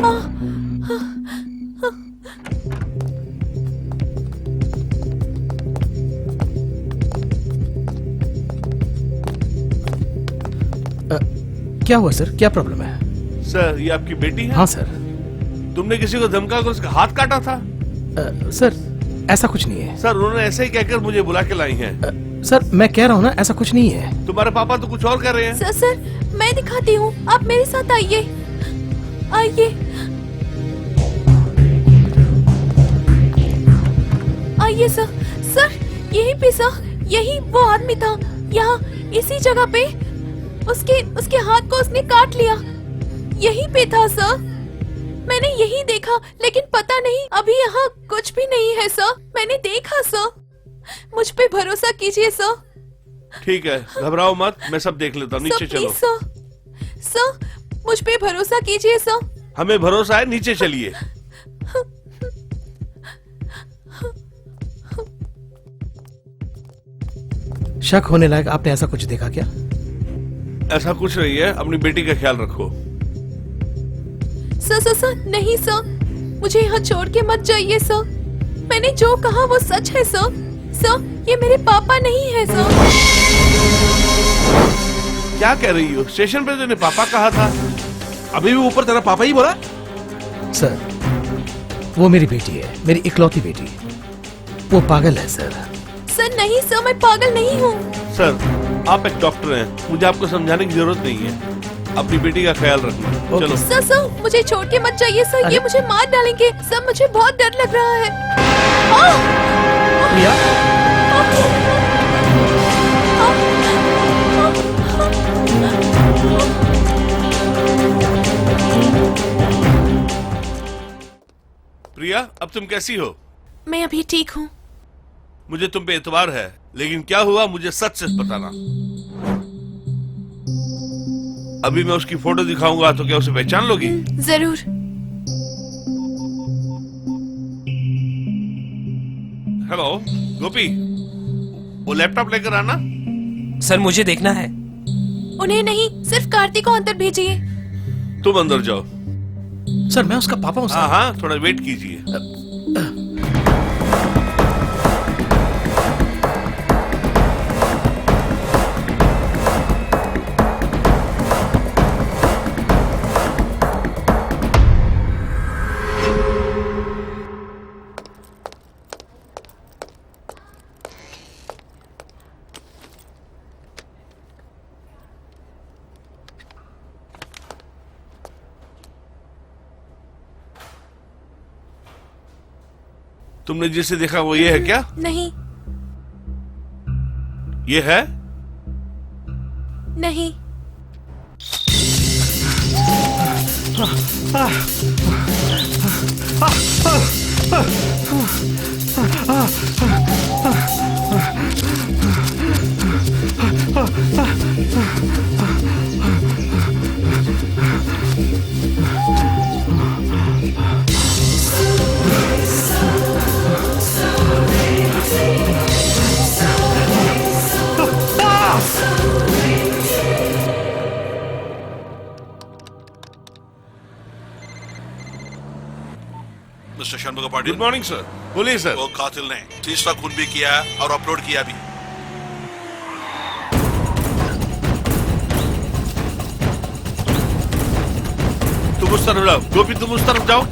J: क्या हुआ सर? क्या प्रॉब्लम है?
C: सर, ये आपकी बेटी है?
J: हाँ सर।
C: तुमने किसी को धमका कर उसका हाथ काटा था?
J: सर, ऐसा कुछ नहीं है।
C: सर, उन्होंने ऐसे ही कहकर मुझे बुला के लाई हैं।
J: सर, मैं कह रहा हूँ ना, ऐसा कुछ नहीं है।
C: तुम्हारे पापा तो कुछ और कर रहे हैं।
A: सर, मैं दिखाती हूँ, आप मेरे साथ आइए। आइए आइए सर, यहीं पे सर, यही वो आदमी था। यहाँ इसी जगह पे उसके हाथ को उसने काट लिया। यहीं पे था सर, मैंने यही देखा, लेकिन पता नहीं अभी यहाँ कुछ भी नहीं है सर। मैंने देखा सर, मुझ पे भरोसा कीजिए सर।
C: ठीक है, घबराओ मत, मैं सब देख लेता हूँ। नीचे चलो।
A: सर, मुझ पे भरोसा कीजिए सर।
C: हमें भरोसा है, नीचे चलिए।
J: शक होने लायक आपने ऐसा कुछ देखा क्या?
C: ऐसा कुछ नहीं है, अपनी बेटी का ख्याल रखो।
A: सर, नहीं सर, मुझे यहाँ छोड़ के मत जाइए सर। मैंने जो कहा वो सच है सर। सर, ये मेरे पापा नहीं है सर।
C: क्या कह रही हो? स्टेशन पे तूने पापा कहा था।
E: अभी भी ऊपर तेरा पापा ही बोला?
J: सर, वो मेरी बेटी है, मेरी इकलौती बेटी। वो पागल है सर।
A: सर नहीं सर, मैं पागल नहीं हूँ।
C: सर, आप एक डॉक्टर हैं, मुझे आपको समझाने की जरूरत नहीं है। अपनी बेटी का ख्याल रखना। चलो।
A: सर, मुझे छोड़ के मत जाइए सर, ये मुझे मार डालेंगे। सर, मुझे बहुत डर लग रहा है।
J: प्रिया,
C: प्रिया, अब तुम कैसी हो?
A: मैं अभी ठीक हूँ।
C: मुझे तुम पे एतबार है, लेकिन क्या हुआ मुझे सच सच बताना। अभी मैं उसकी फोटो दिखाऊंगा तो क्या उसे पहचान लोगी?
A: जरूर।
C: हेलो गोपी, वो लैपटॉप लेकर आना।
D: सर, मुझे देखना है।
A: उन्हें नहीं, सिर्फ कार्तिक को अंदर भेजिए।
C: तुम अंदर जाओ।
J: सर, मैं उसका पापा हूँ
C: हाँ
J: सर।
C: हाँ, थोड़ा वेट कीजिए। तुमने जिसे देखा वो ये है क्या?
A: नहीं।
C: ये है?
A: नहीं।
E: Mister Sharma Patil,
C: good morning sir. बोलिए सर।
E: वो कातिल ने तीसरा खून भी किया और अपलोड किया भी।
C: तुम उस तरफ जाओ। गोपी, तुम उस तरफ जाओ।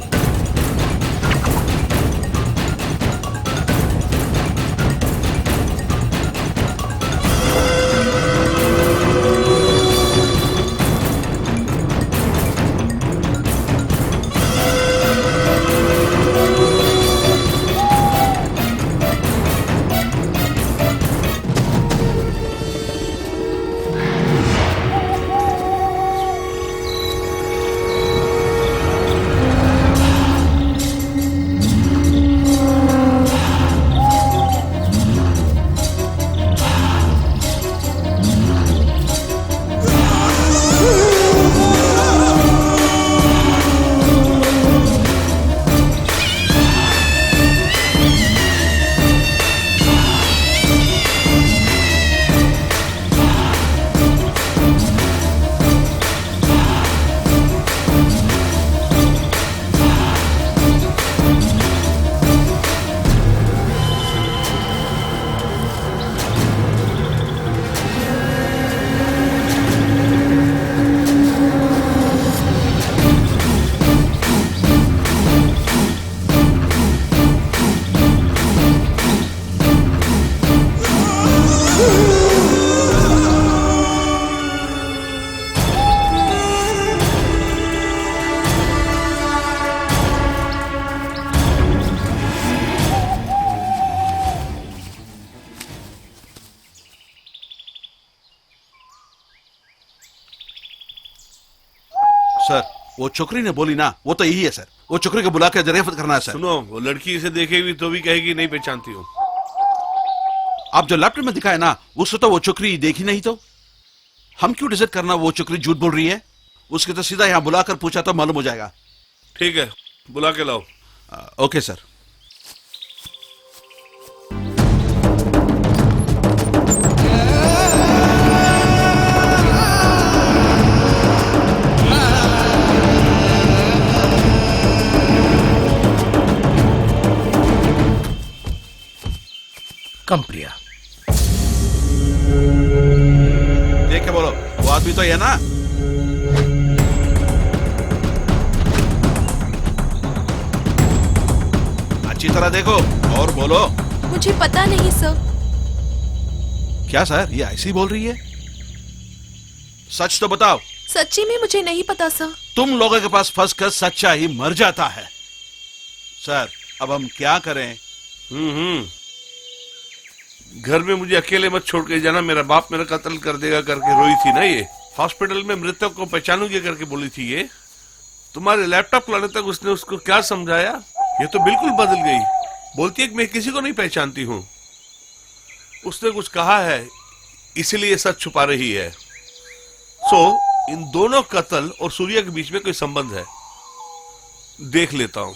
E: वो छोकरी ने बोली ना, वो तो यही है सर। वो छोकरी को बुला के दरियाफ्त करना है सर।
C: सुनो, वो लड़की इसे देखेगी तो भी कहेगी नहीं पहचानती हूँ।
E: आप जो लैपटॉप में दिखाए ना, उससे तो वो छोकरी देखी नहीं, तो हम क्यों डिसाइड करना वो छोकरी झूठ बोल रही है? उसके तो सीधा यहाँ बुलाकर पूछा तो मालूम हो जाएगा।
C: ठीक है, बुला के लाओ।
E: Okay sir.
J: कम प्रिया।
E: देख के बोलो, वो आदमी तो है ना? अच्छी तरह देखो और बोलो।
A: मुझे पता नहीं सर।
E: क्या सर, ये ऐसी ही बोल रही है? सच तो बताओ।
A: सच्ची में मुझे नहीं पता सर।
E: तुम लोगों के पास फंस कर सच्चा ही मर जाता है। सर, अब हम क्या करें?
C: घर में मुझे अकेले मत छोड़ के जाना, मेरा बाप मेरा कत्ल कर देगा करके रोई थी ना ये। हॉस्पिटल में मृतक को पहचानूंगी करके बोली थी ये। तुम्हारे लैपटॉप लाने तक उसने उसको क्या समझाया? ये तो बिल्कुल बदल गई। बोलती है कि मैं किसी को नहीं पहचानती हूँ। उसने कुछ कहा है इसीलिए सच छुपा रही है। इन दोनों कत्ल और सूर्या के बीच में कोई संबंध है, देख लेता हूं।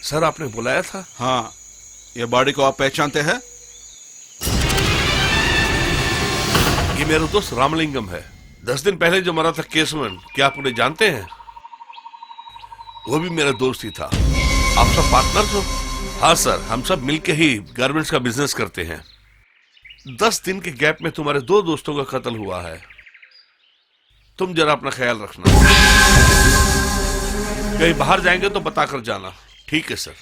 C: सर, आपने बुलाया था?
E: हाँ, ये बॉडी को आप पहचानते हैं?
C: ये मेरा दोस्त रामलिंगम है। 10 दिन पहले जो मरा था केसवन, क्या आप उन्हें जानते हैं? वो भी मेरा दोस्त ही था। आप सब पार्टनर हो? हाँ सर, हम सब मिलके ही गारमेंट्स का बिजनेस करते हैं। 10 दिन के गैप में तुम्हारे 2 दोस्तों का कत्ल हुआ है। तुम जरा अपना ख्याल रखना। कहीं बाहर जाएंगे तो बता कर जाना। ठीक है सर।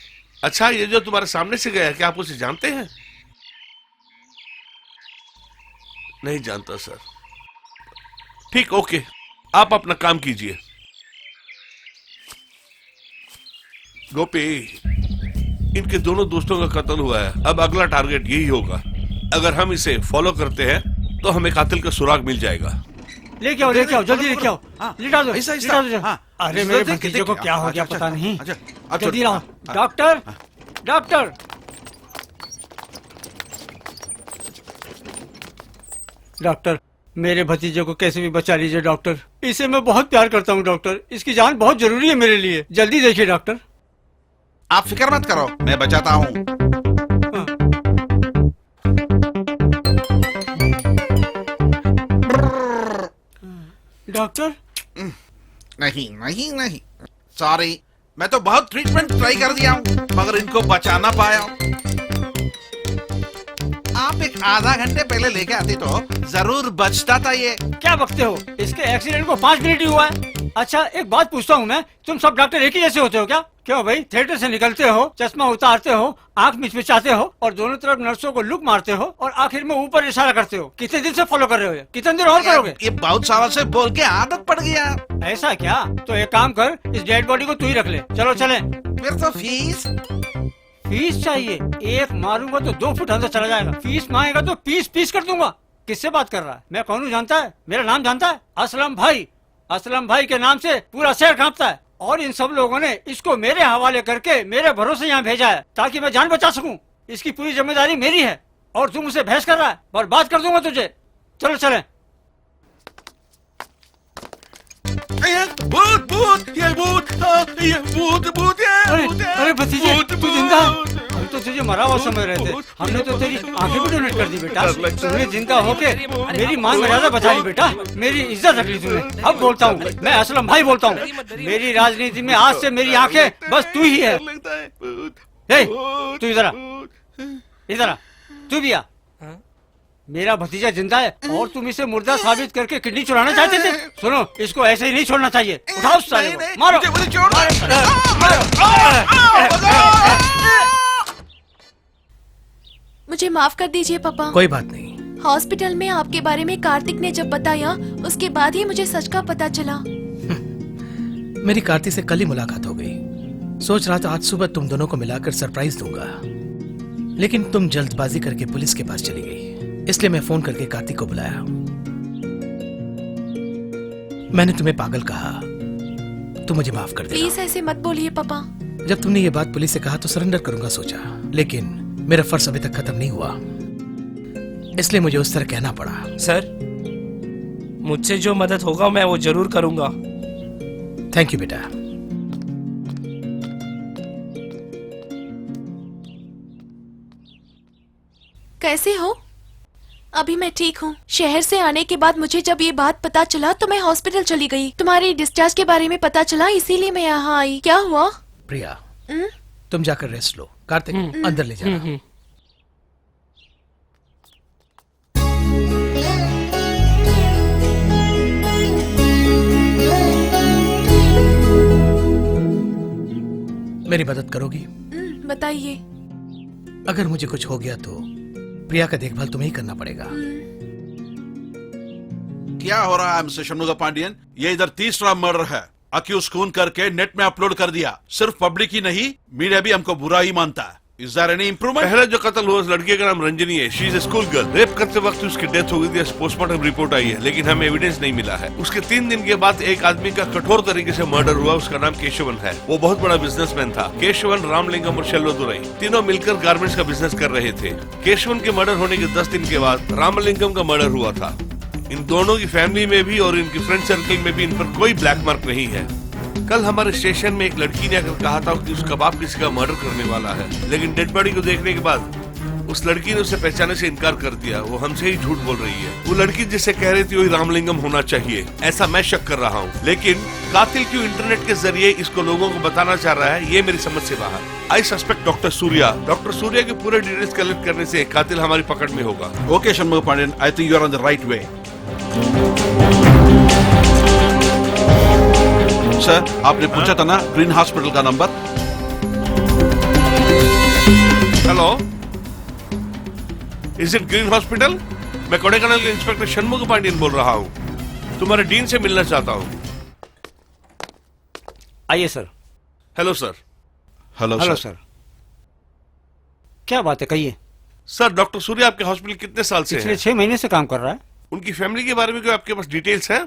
C: अच्छा, ये जो तुम्हारे सामने से गया, क्या आप उसे जानते हैं? नहीं जानता सर। ठीक, ओके, आप अपना काम कीजिए। गोपी, इनके दोनों दोस्तों का कत्ल हुआ है। अब अगला टारगेट यही होगा। अगर हम इसे फॉलो करते हैं तो हमें कातिल का सुराग मिल जाएगा।
F: लेके आओ, जल्दी लेके आओ। लिटा दो,
E: ऐसा
F: लिटा दो।
E: हाँ।
F: अरे मेरे भतीजे को क्या हो गया पता नहीं। जल्दी लाओ। Doctor, doctor. डॉक्टर, मेरे भतीजे को कैसे भी बचा लीजिए डॉक्टर। इसे मैं बहुत प्यार करता हूँ डॉक्टर। इसकी जान बहुत जरूरी है मेरे लिए। जल्दी देखिए डॉक्टर।
E: आप फिक्र मत करो, मैं बचाता हूँ।
F: डॉक्टर,
E: नहीं, सॉरी। मैं तो बहुत ट्रीटमेंट ट्राई कर दिया हूँ, मगर इनको बचा ना पाया हूँ। आप एक आधा घंटे पहले लेके आते तो जरूर बचता था ये।
F: क्या बकते हो? इसके एक्सीडेंट को 5 मिनट ही हुआ है। अच्छा, एक बात पूछता हूँ मैं, तुम सब डॉक्टर एक ही जैसे होते हो क्या? क्यों भाई, थिएटर से निकलते हो, चश्मा उतारते हो, आंख मिचमिचाते हो और दोनों तरफ नर्सों को लुक मारते हो और आखिर में ऊपर इशारा करते हो। कितने दिन से फॉलो कर रहे हो? कितने दिन और करोगे?
E: ये बहुत सालों से बोल के आदत पड़ गया।
F: ऐसा क्या? तो एक काम कर, इस डेड बॉडी को तू ही रख ले। चलो चले।
E: फिर तो
F: फीस चाहिए? एक मारूंगा तो 2 फुट अंदर चला जाएगा। फीस मांगेगा तो पीस कर दूंगा। किससे बात कर रहा है? मैं कौन हूँ जानता है? मेरा नाम जानता है? असलम भाई। असलम भाई के नाम से पूरा शहर कांपता है। और इन सब लोगों ने इसको मेरे हवाले करके मेरे भरोसे यहाँ भेजा है ताकि मैं जान बचा सकूं। इसकी पूरी जिम्मेदारी मेरी है और तुम उसे बहस कर रहा है। बर्बाद कर दूंगा तुझे। चलो चले।
E: भूत, ये भूत,
F: अरे भतीजे, तू जिंदा है? तो तुझे मरा हुआ समझ रहे थे, हमने तो तेरी आंखें भी डोनेट कर दी बेटा। तुमने जिंदा होके मेरी मान मर्यादा बचा ली बेटा, मेरी इज्जत रख ली तुमने। अब बोलता हूँ, मैं असलम भाई बोलता हूँ, मेरी राजनीति में आज से मेरी आंखें बस तू ही है। ए, तू इधर आ, इधर आ, तू भी आ। मेरा भतीजा जिंदा है और तुम इसे मुर्दा साबित करके किडनी चुराना चाहते थे। सुनो, इसको ऐसे ही नहीं छोड़ना चाहिए। उठाओ उस साले को, मारो।
A: मुझे माफ कर दीजिए पापा।
J: कोई बात नहीं।
A: हॉस्पिटल में आपके बारे में कार्तिक ने जब बताया, उसके बाद ही मुझे सच का पता चला।
J: मेरी कार्तिक से कल ही मुलाकात हो गई। सोच रहा था आज सुबह तुम दोनों को मिलाकर सरप्राइज दूंगा, लेकिन तुम जल्दबाजी करके पुलिस के पास चली गई, इसलिए मैं फोन करके कार्तिक को बुलाया। मैंने तुम्हें पागल कहा, तुम मुझे माफ कर देना।
A: प्लीज ऐसे मत बोलिए पापा।
J: जब तुमने ये बात पुलिस से कहा तो सरेंडर करूंगा सोचा, लेकिन मेरा फर्ज अभी तक खत्म नहीं हुआ, इसलिए मुझे उस तरह कहना पड़ा।
D: सर, मुझसे जो मदद होगा मैं वो जरूर करूंगा।
J: थैंक यू बेटा।
A: कैसे हो? अभी मैं ठीक हूँ। शहर से आने के बाद मुझे जब ये बात पता चला तो मैं हॉस्पिटल चली गई। तुम्हारी डिस्चार्ज के बारे में पता चला, इसीलिए मैं यहाँ आई। क्या हुआ?
J: प्रिया, तुम जाकर रेस्ट लो। कार्तिक, अंदर ले जाना। मेरी मदद करोगी?
A: बताइए।
J: अगर मुझे कुछ हो गया तो प्रिया का देखभाल तुम्हें ही करना पड़ेगा।
E: क्या हो रहा है मिस्टर शनमुगा पांडियन? ये इधर तीसरा मर्डर है। अक्यूज खून करके नेट में अपलोड कर दिया। सिर्फ पब्लिक ही नहीं, मीडिया भी हमको बुरा ही मानता है। Is there any improvement?
C: पहले जो कत्ल हुआ उस लड़के का नाम रंजनी है। She is a school girl. Rape करते वक्त उसकी डेथ हो गई थी। पोस्टमार्टम रिपोर्ट आई है, लेकिन हमें एविडेंस नहीं मिला है। उसके 3 दिन के बाद एक आदमी का कठोर तरीके से मर्डर हुआ। उसका नाम केशवन है। वो बहुत बड़ा बिजनेसमैन था। केशवन, रामलिंगम और शेल्वदुरई तीनों मिलकर गारमेंट्स का बिजनेस कर रहे थे। केशवन के मर्डर होने के 10 दिन के बाद रामलिंगम का मर्डर हुआ था। इन दोनों की फैमिली में भी और इनकी फ्रेंड सर्कल में भी इन पर कोई ब्लैक मार्क नहीं है। कल हमारे स्टेशन में एक लड़की ने आकर कहा था कि उसका बाप किसी का मर्डर करने वाला है, लेकिन डेड बॉडी को देखने के बाद उस लड़की ने उसे पहचानने से इनकार कर दिया। वो हमसे ही झूठ बोल रही है। वो लड़की जिसे कह रही थी वही रामलिंगम होना चाहिए, ऐसा मैं शक कर रहा हूँ। लेकिन कातिल क्यों इंटरनेट के जरिए इसको लोगों को बताना चाह रहा है, ये मेरी समझ से बाहर। आई suspect doctor Surya. Doctor Surya के पूरे डिटेल्स कलेक्ट करने से कातिल हमारी पकड़ में होगा।
E: Okay Shanmuga Pandian, I think you are on the right way. Sir, आपने पूछा था ना ग्रीन हॉस्पिटल का नंबर?
C: Hello, is it Green Hospital? मैं कोडेकनाल के इंस्पेक्टर शनमुगा पांडियन बोल रहा हूँ। तुम्हारे डीन से मिलना चाहता हूँ।
F: आइए sir.
C: Hello sir.
E: Hello
F: sir. क्या बात है, कहिए।
C: सर, डॉक्टर सूर्या आपके हॉस्पिटल कितने साल से
F: पिछले
C: है?
F: 6 महीने से काम कर रहा है।
C: उनकी फैमिली के बारे में कोई आपके पास डिटेल्स है?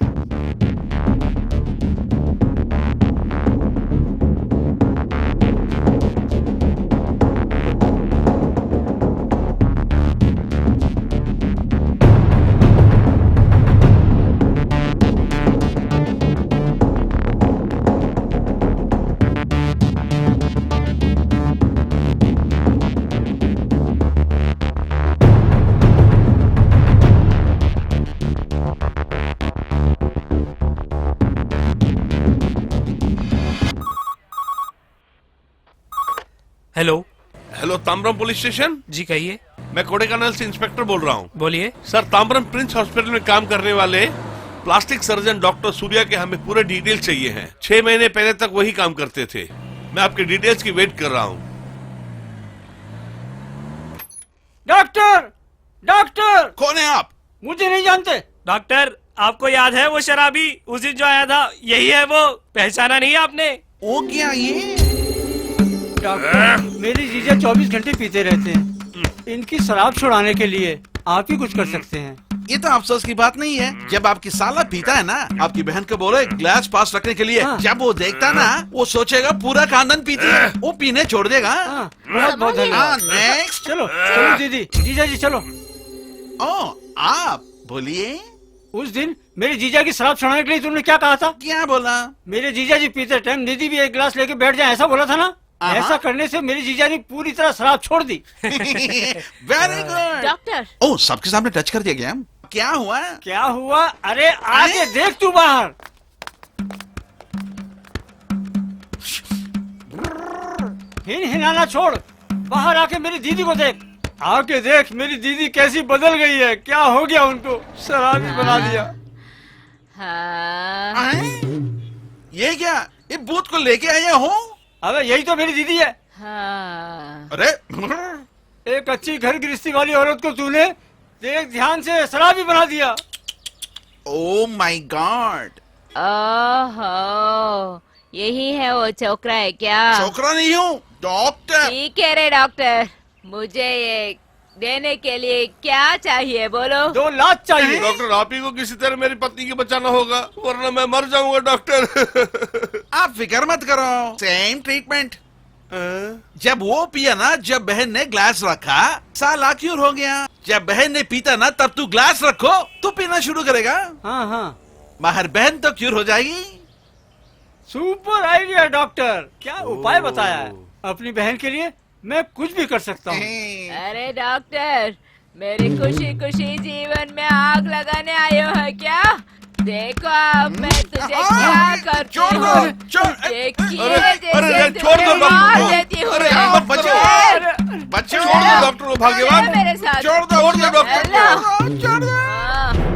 D: हेलो।
C: हेलो, ताम्रम पुलिस स्टेशन।
D: जी कहिए।
C: मैं कोडेकनाल से इंस्पेक्टर बोल रहा हूँ।
D: बोलिए।
C: सर, ताम्रम प्रिंस हॉस्पिटल में काम करने वाले प्लास्टिक सर्जन डॉक्टर सूर्या के हमें पूरे डिटेल चाहिए हैं। 6 महीने पहले तक वही काम करते थे। मैं आपके डिटेल्स की वेट कर रहा हूँ।
F: Doctor, doctor.
E: कौन है आप?
F: मुझे नहीं जानते।
D: डॉक्टर, आपको याद है वो शराबी उस दिन जो आया था? यही है वो। पहचाना नहीं आपने?
E: ओ क्या ये?
F: डॉक्टर, मेरी जीजा 24 घंटे पीते रहते हैं। इनकी शराब छुड़ाने के लिए आप ही कुछ कर सकते हैं।
E: ये तो अफसोस की बात नहीं है। जब आपकी साला पीता है ना, आपकी बहन को बोलो एक ग्लास पास रखने के लिए।
F: हाँ।
E: जब वो देखता ना, वो सोचेगा पूरा खानदान पीती है, वो पीने छोड़ देगा।
F: हाँ, बहुत बहुत धन्यवाद।
E: नेक्स्ट।
F: चलो चलो दीदी, जीजा जी चलो।
E: ओ, आप बोलिए।
F: उस दिन मेरे जीजा की शराब छुड़ाने के लिए तुमने क्या कहा था?
E: क्या बोला?
F: मेरे जीजा जी पीते टाइम निधि भी एक गिलास लेके बैठ जाए, ऐसा बोला था ना? ऐसा करने से मेरी जीजा ने पूरी तरह शराब छोड़ दी।
E: Very good.
G: डॉक्टर
E: ओ, सबके सामने टच कर दिया गया। क्या हुआ?
F: क्या हुआ? अरे आगे देख तू बाहर। हिलाना छोड़, बाहर आके मेरी दीदी को देख। आके देख मेरी दीदी कैसी बदल गई है। क्या हो गया उनको? शराबी बना दिया।
G: हाँ
E: ये क्या? ये भूत को लेके आए हो?
F: अबे यही तो मेरी दीदी है।
G: हाँ
E: अरे
F: एक अच्छी घर गृहस्थी वाली औरत को तूने देख ध्यान से शराबी बना दिया।
E: Oh my God.
G: ओहो, यही है वो छोकरा है क्या?
E: छोकरा नहीं हूँ, डॉक्टर।
G: ठीक है रे डॉक्टर, मुझे ये देने के लिए क्या चाहिए बोलो?
F: 2 लाख चाहिए।
C: डॉक्टर, आप ही को किसी तरह मेरी पत्नी को बचाना होगा, वरना मैं मर जाऊंगा डॉक्टर।
E: आप फिक्र मत करो, सेम ट्रीटमेंट। जब वो पिया ना, जब बहन ने ग्लास रखा, साला क्यूर हो गया। जब बहन ने पीता ना, तब तू ग्लास रखो तो पीना शुरू करेगा।
F: हाँ हाँ,
E: मगर बहन तो क्यूर हो जाएगी।
F: Super idea doctor. क्या उपाय बताया है? अपनी बहन के लिए मैं कुछ भी कर सकता हूँ।
G: अरे डॉक्टर, मेरी खुशी खुशी जीवन में आग लगाने आयो है क्या? देखो अब मैं तुझे क्या करती
E: छोड़ दो,
G: हूँ।
E: छोड़।
G: देखिए
C: अरे,
G: जैसे
C: छोड़ दो
G: तुझे मार
C: डॉक्टर।
G: देती हूँ
C: अरे,
G: मैं।
C: मत बचो।
E: बच्चों,
C: छोड़ दो डॉक्टर को, भाग्यवान।
G: चलो मेरे साथ।
E: छोड़ दो
C: डॉक्टर
G: हेलो।
E: छोड़ दो।
G: हाँ।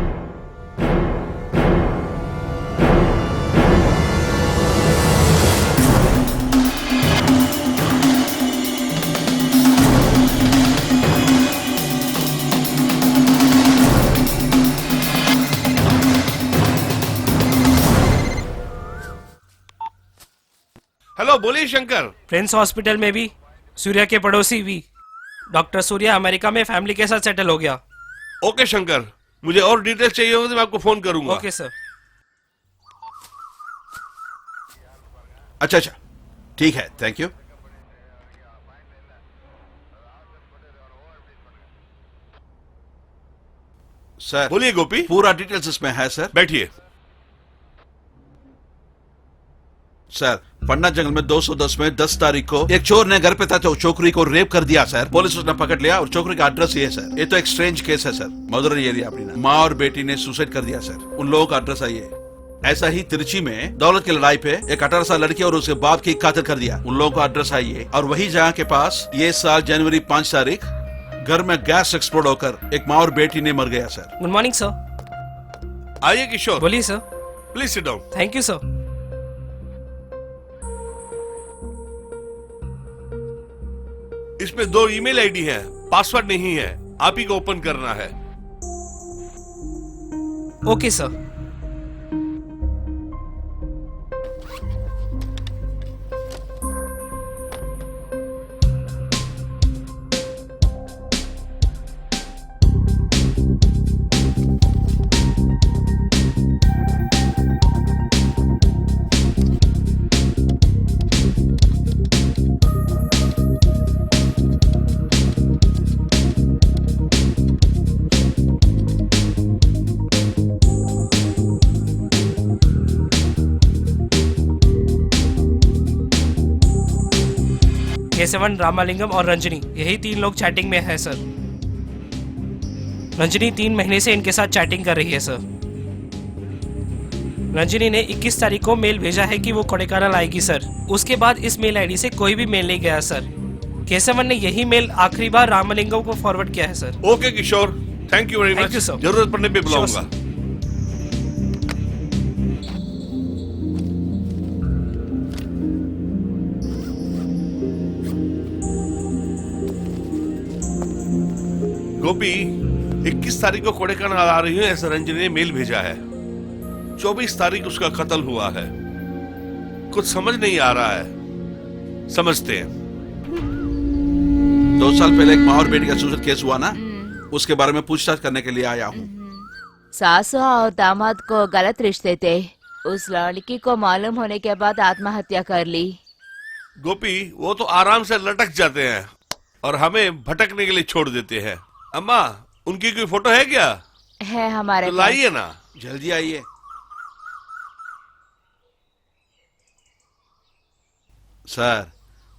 C: हेलो, बोलिए शंकर।
D: प्रिंस हॉस्पिटल में भी, सूर्या के पड़ोसी भी, डॉक्टर सूर्या अमेरिका में फैमिली के साथ सेटल हो गया।
C: ओके शंकर, मुझे और डिटेल्स चाहिए होगी तो मैं आपको फोन करूंगा।
D: Okay sir.
E: अच्छा, ठीक है, थैंक यू। सर,
C: बोलिए गोपी।
E: पूरा डिटेल्स इसमें है सर।
C: बैठिए।
E: सर, पन्ना जंगल में 210 में 10 तारीख को एक चोर ने घर पे था तो छोकरी को रेप कर दिया सर। पुलिस उसने पकड़ लिया और छोकरी का एड्रेस ये है सर। ये तो एक स्ट्रेंज केस है सर। मदुरई एरिया अपनी माँ और बेटी ने सुसाइड कर दिया सर। उन लोगों का एड्रेस है ये। ऐसा ही तिरची में दौलत की लड़ाई पे एक 18 साल लड़की और उसके बाप की कातिल कर दिया। उन लोगों का एड्रेस है ये। और वही जगह के पास ये साल जनवरी 5 तारीख घर में गैस एक्सप्लोड होकर एक माँ और बेटी ने मर गया सर।
D: Good morning sir.
C: आइए किशोर,
D: बोलिए sir.
C: Please sit down.
D: Thank you sir.
C: इसमें 2 ईमेल आईडी है, पासवर्ड नहीं है, आप ही को ओपन करना है।
D: Okay sir. केशवन, रामालिंगम और रंजनी, यही 3 लोग चैटिंग में है सर। रंजनी 3 महीने से इनके साथ चैटिंग कर रही है सर। रंजनी ने 21 तारीख को मेल भेजा है कि वो कोडेकानाल आएगी सर। उसके बाद इस मेल आईडी से कोई भी मेल नहीं गया सर। केशवन ने यही मेल आखिरी बार रामालिंगम को फॉरवर्ड किया है sir.
C: Okay Kishore, thank you very
D: Thank
C: much.
D: you, sir.
C: जरूरत पड़ने पे
D: Sure,
C: बुलाऊंगा।
D: sir.
C: गोपी, 21 तारीख को कोडेकानाल आ रही है ऐसा रंजनी ने मेल भेजा है। 24 तारीख उसका कत्ल हुआ है। कुछ समझ नहीं आ रहा है। समझते हैं।
E: 2 साल पहले एक माँ और बेटी का सुसाइड केस हुआ ना, उसके बारे में पूछताछ करने के लिए आया हूँ।
G: सासू और दामाद को गलत रिश्ते थे। उस लड़की को मालूम होने के बाद आत्महत्या कर ली।
C: गोपी, वो तो आराम से लटक जाते हैं और हमें भटकने के लिए छोड़ देते हैं। अम्मा, उनकी कोई फोटो है क्या?
G: है हमारे
C: तो
G: पास।
C: लाइए ना।
E: जल्दी आइए। सर,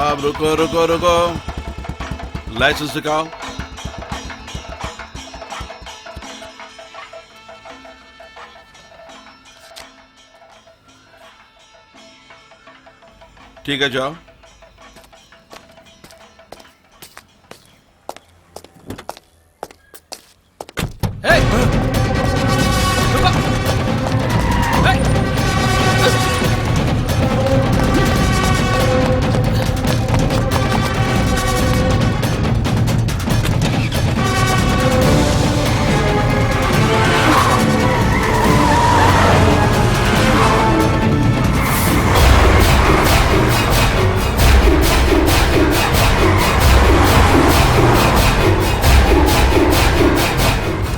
E: साहब रुको रुको रुको, लाइसेंस दिखाओ। ठीक है जाओ।
J: Hey! रुको! Hey!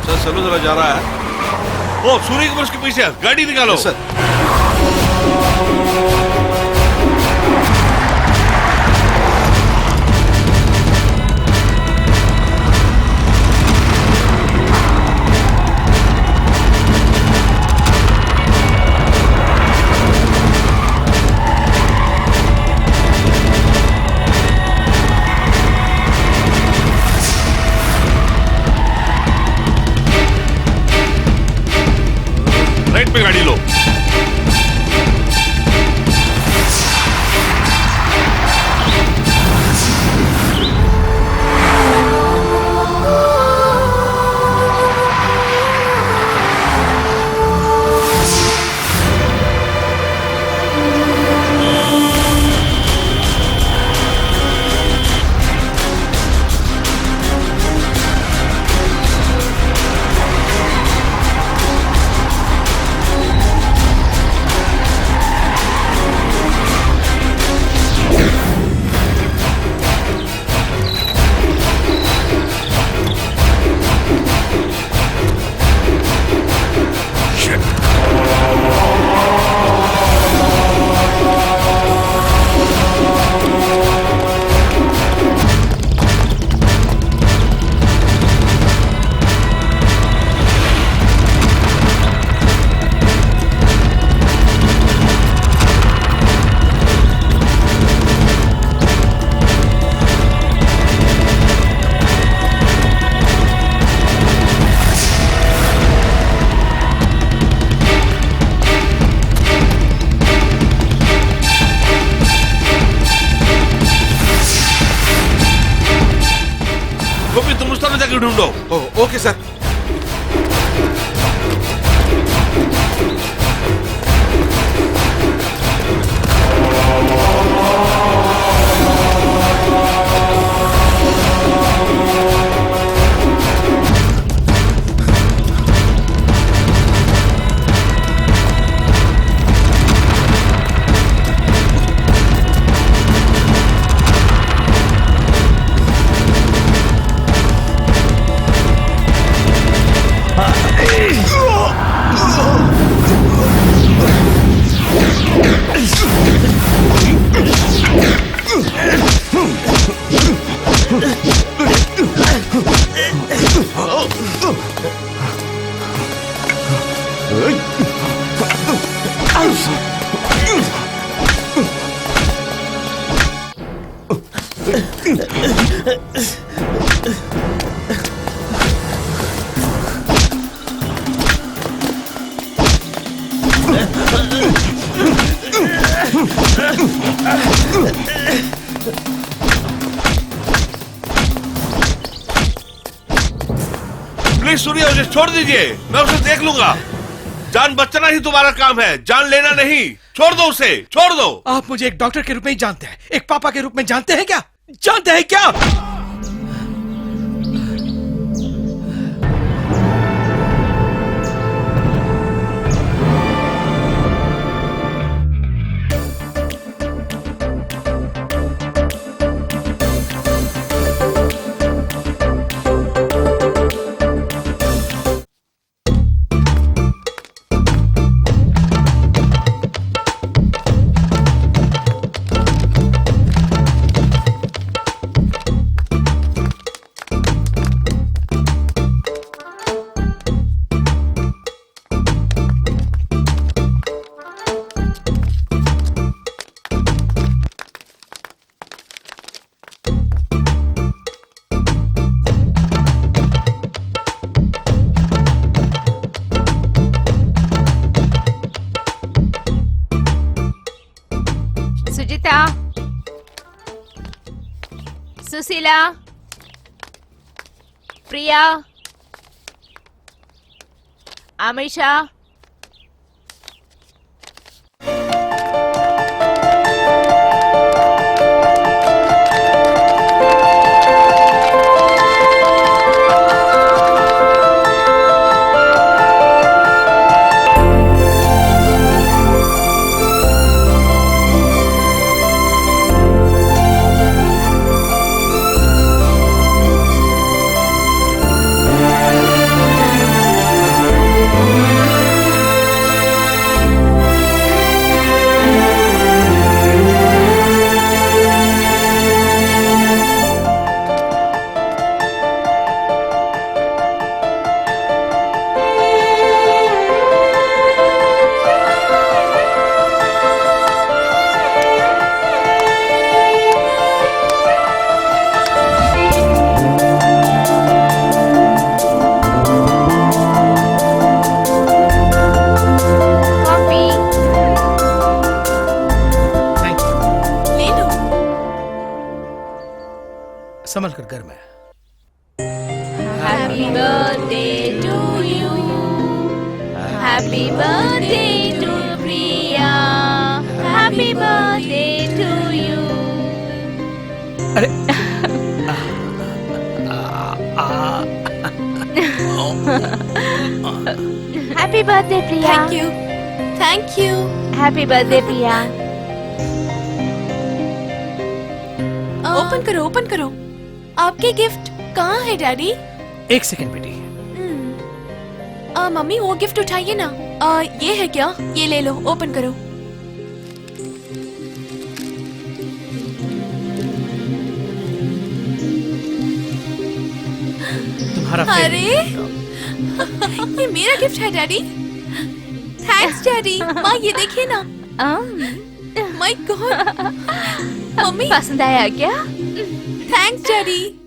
E: सर सलून जरा जा रहा है।
C: ओ सूर्य कुमार के पीछे गाड़ी निकालो।
E: सर
C: राइट पे गाड़ी लो। गोपी तुम उस तरफ जाके ढूंढो।
E: Okay sir.
C: प्लीज सूर्य उसे छोड़ दीजिए, मैं उसे देख लूंगा। जान बचाना ही तुम्हारा काम है, जान लेना नहीं। छोड़ दो उसे, छोड़ दो।
J: आप मुझे एक डॉक्टर के रूप में ही जानते हैं, एक पापा के रूप में जानते हैं क्या? जानते हैं क्या?
G: सुशीला, प्रिया, अमीषा, कॉफी।
J: Thank you.
A: ले लो।
J: संभल कर घर में।
G: Happy birthday to you. Happy birthday to Priya. Happy birthday to you.
J: अरे
G: Happy birthday Priya.
A: Thank you, thank you.
G: Happy birthday Priya.
A: Open करो, ओपन करो। आपके गिफ्ट कहाँ है डैडी?
J: एक सेकंड बेटी।
A: मम्मी वो गिफ्ट उठाइए ना। ये है क्या? ये ले लो, ओपन करो।
J: तुम्हारा
A: अरे ये मेरा गिफ्ट है डैडी। Thanks daddy. माँ ये देखिए ना। My God. मम्मी
G: पसंद आया क्या?
A: Thanks daddy.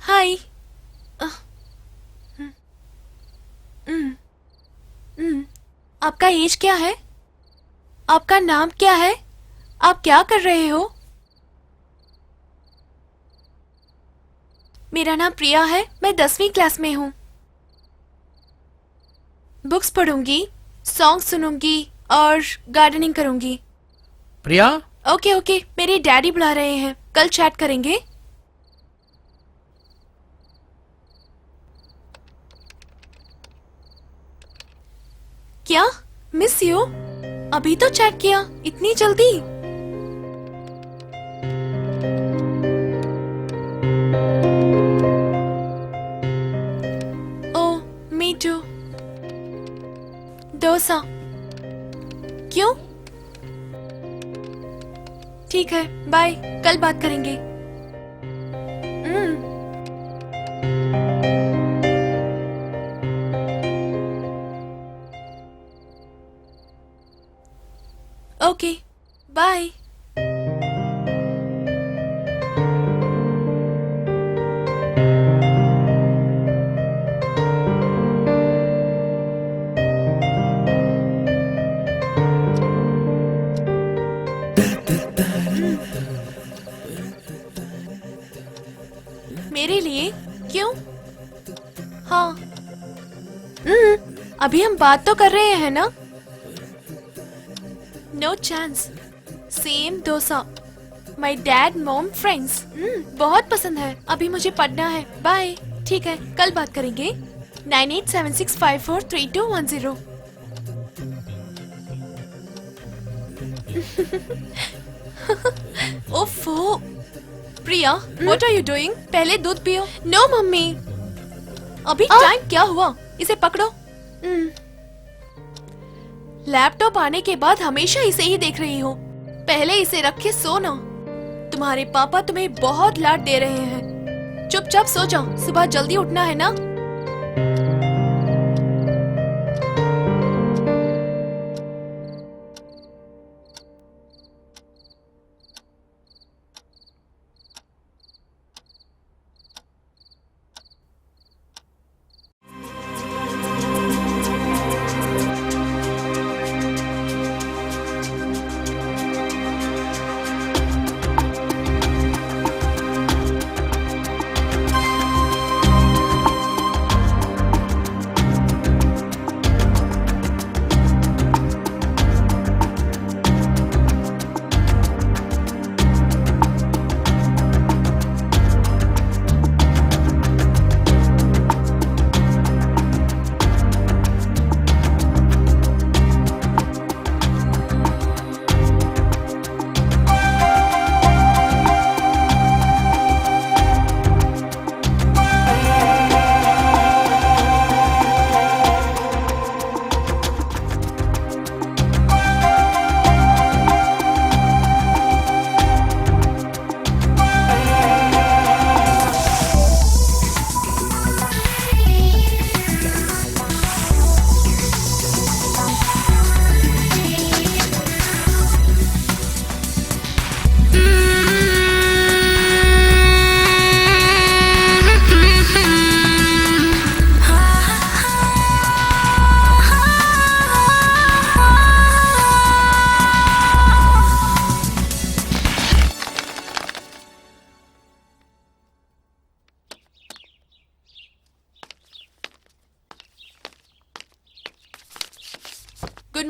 A: हाय। आपका एज क्या है? आपका नाम क्या है? आप क्या कर रहे हो? मेरा नाम प्रिया है। मैं 10वीं क्लास में हूँ। बुक्स पढ़ूंगी, सॉन्ग सुनूंगी और गार्डनिंग करूंगी।
J: प्रिया,
A: ओके ओके, मेरे डैडी बुला रहे हैं। कल चैट करेंगे। क्या? Miss you? अभी तो चैट किया, इतनी जल्दी? Oh, me too. डोसा। क्यों? ठीक है, बाय। कल बात करेंगे। Okay, bye. मेरे लिए? क्यों? हाँ। अभी हम बात तो कर रहे हैं ना? No chance. Same dosa. My dad mom friends. बहुत पसंद है। अभी मुझे पढ़ना है। बाय। ठीक है, कल बात करेंगे। 9876543210। ओफो। प्रिया, व्हाट आर यू डूइंग? पहले दूध पियो। No mummy. अभी टाइम क्या हुआ? इसे पकड़ो। लैपटॉप आने के बाद हमेशा इसे ही देख रही हो। पहले इसे रख के सो ना। तुम्हारे पापा तुम्हें बहुत लाड दे रहे हैं। चुपचाप सो जाओ, सुबह जल्दी उठना है ना।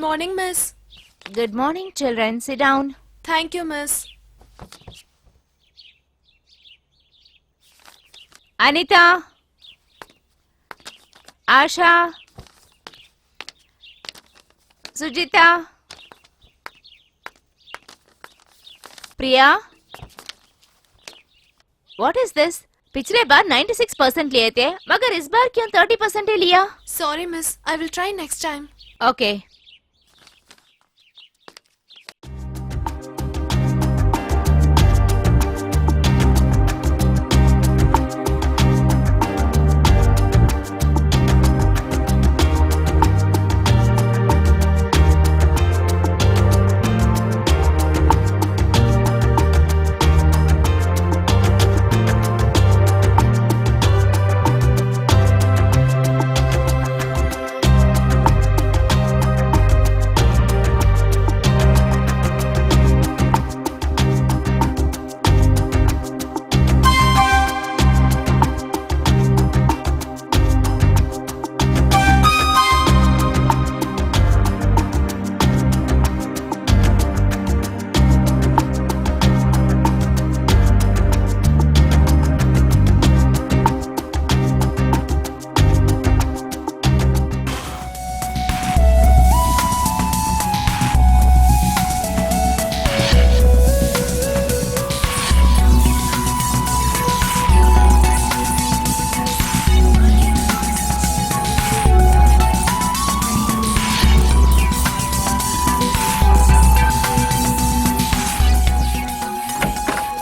A: Morning miss.
G: Good morning children, sit down.
A: Thank you miss.
G: Anita, Asha, Sujita, Priya. What is this? पिछले बार 96% लिए थे, मगर इस बार क्यों 30% ही लिया?
A: Sorry miss, I will try next time.
G: Okay.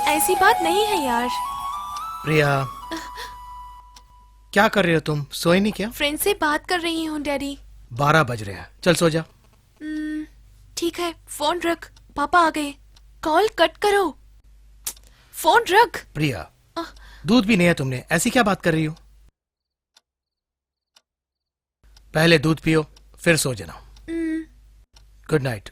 A: ऐसी बात नहीं है यार।
J: प्रिया, क्या कर रहे हो तुम? सोए नहीं क्या?
A: फ्रेंड से बात कर रही हूँ डैडी।
J: 12 बज रहे हैं, चल सो जा।
A: ठीक है, फोन रख, पापा आ गए। कॉल कट करो, फोन रख।
J: प्रिया, दूध भी नहीं है तुमने, ऐसी क्या बात कर रही हो? पहले दूध पियो, फिर सो जाना। Good night.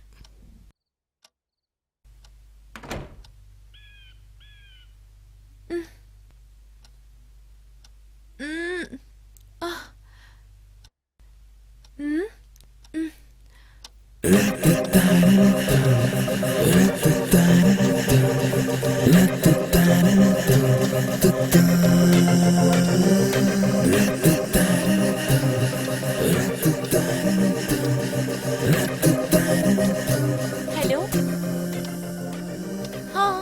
A: हेलो। हाँ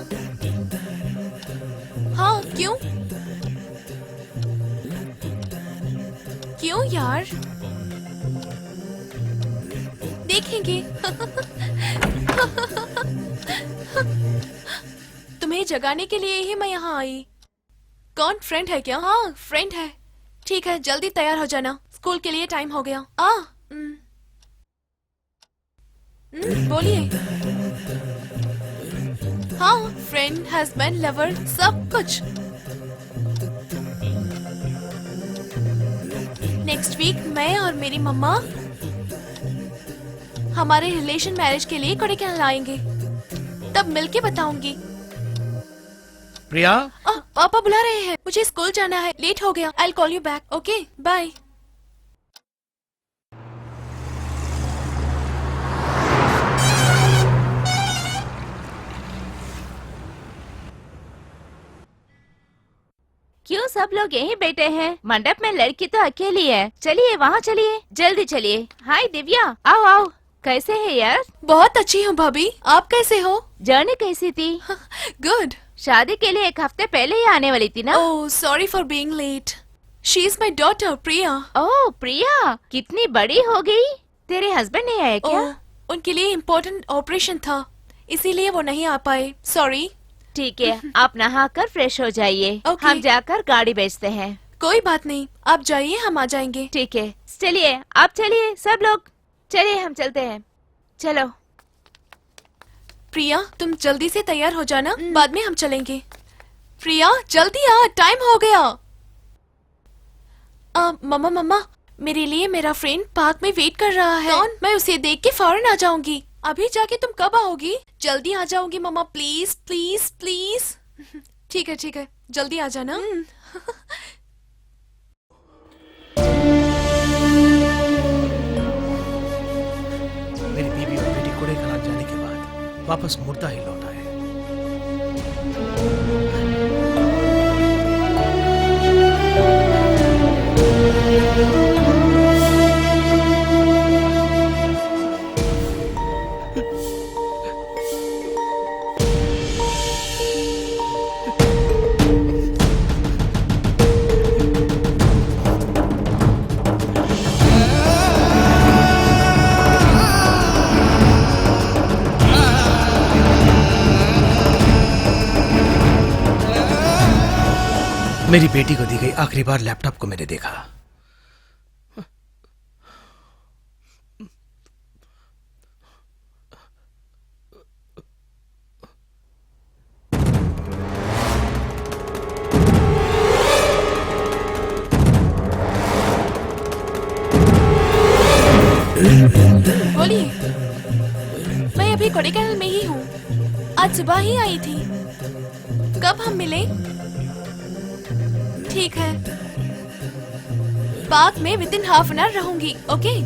A: हाँ, क्यों? क्यों यार? देखेंगे। तुम्हें जगाने के लिए ही मैं यहाँ आई। कौन, फ्रेंड है क्या? हाँ फ्रेंड है। ठीक है, जल्दी तैयार हो जाना, स्कूल के लिए टाइम हो गया। बोलिए। हाँ, फ्रेंड, हस्बैंड, लवर, सब कुछ। नेक्स्ट वीक मैं और मेरी मम्मा हमारे रिलेशन मैरिज के लिए कोडाईकनाल आएंगे, तब मिलके बताऊंगी।
J: प्रिया,
A: पापा बुला रहे हैं, मुझे स्कूल जाना है, लेट हो गया। I call you back. Okay, bye.
G: क्यों सब लोग यहीं बैठे हैं? मंडप में लड़की तो अकेली है। चलिए वहाँ चलिए, जल्दी चलिए। हाय दिव्या, आओ आओ। कैसे है यार?
A: बहुत अच्छी हूँ भाभी, आप कैसे हो?
G: जर्नी कैसी थी?
A: गुड।
G: शादी के लिए एक हफ्ते पहले ही आने वाली थी ना?
A: Oh, sorry for being late. She is my daughter Priya.
G: Oh Priya, कितनी बड़ी हो गई। तेरे हस्बैंड नहीं आए क्या?
A: ओह, उनके लिए इम्पोर्टेंट ऑपरेशन था, इसीलिए वो नहीं आ पाए। सॉरी।
G: ठीक है, आप नहाकर फ्रेश हो जाइए।
A: Okay.
G: हम जाकर गाड़ी बेचते हैं।
A: कोई बात नहीं, आप जाइए, हम आ जाएंगे।
G: ठीक है, चलिए आप चलिए, सब लोग चलिए, हम चलते हैं। चलो।
A: प्रिया, तुम जल्दी से तैयार हो जाना, बाद में हम चलेंगे। प्रिया जल्दी आ, टाइम हो गया। मम्मा मम्मा, मेरे लिए मेरा फ्रेंड पार्क में वेट कर रहा है। कौन? मैं उसे देख के फौरन आ जाऊंगी। अभी जाके तुम कब आओगी? जल्दी आ जाऊंगी मम्मा, प्लीज प्लीज प्लीज। ठीक है, जल्दी आ जाना।
J: मेरी वापस मुर्दा ही लौट आए। मेरी बेटी को दी गई आखिरी बार लैपटॉप को मैंने देखा।
A: बोलिए, मैं अभी कोडाईकनाल में ही हूँ। आज सुबह ही आई थी। कब हम मिले? ठीक है, पार्क में विदिन हाफ एन आवर रहूंगी। ओके।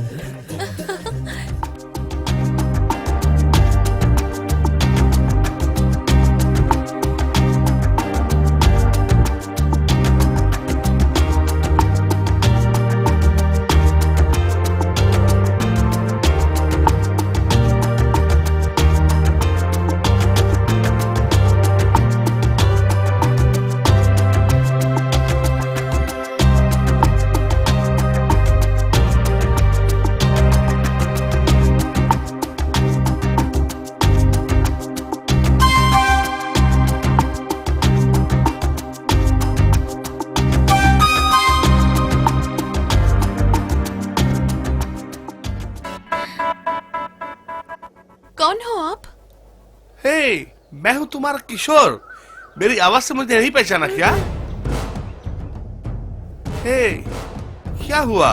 A: कौन हो आप?
C: हे, मैं हूँ तुम्हारा किशोर। मेरी आवाज से मुझे नहीं पहचाना क्या? हे, क्या हुआ?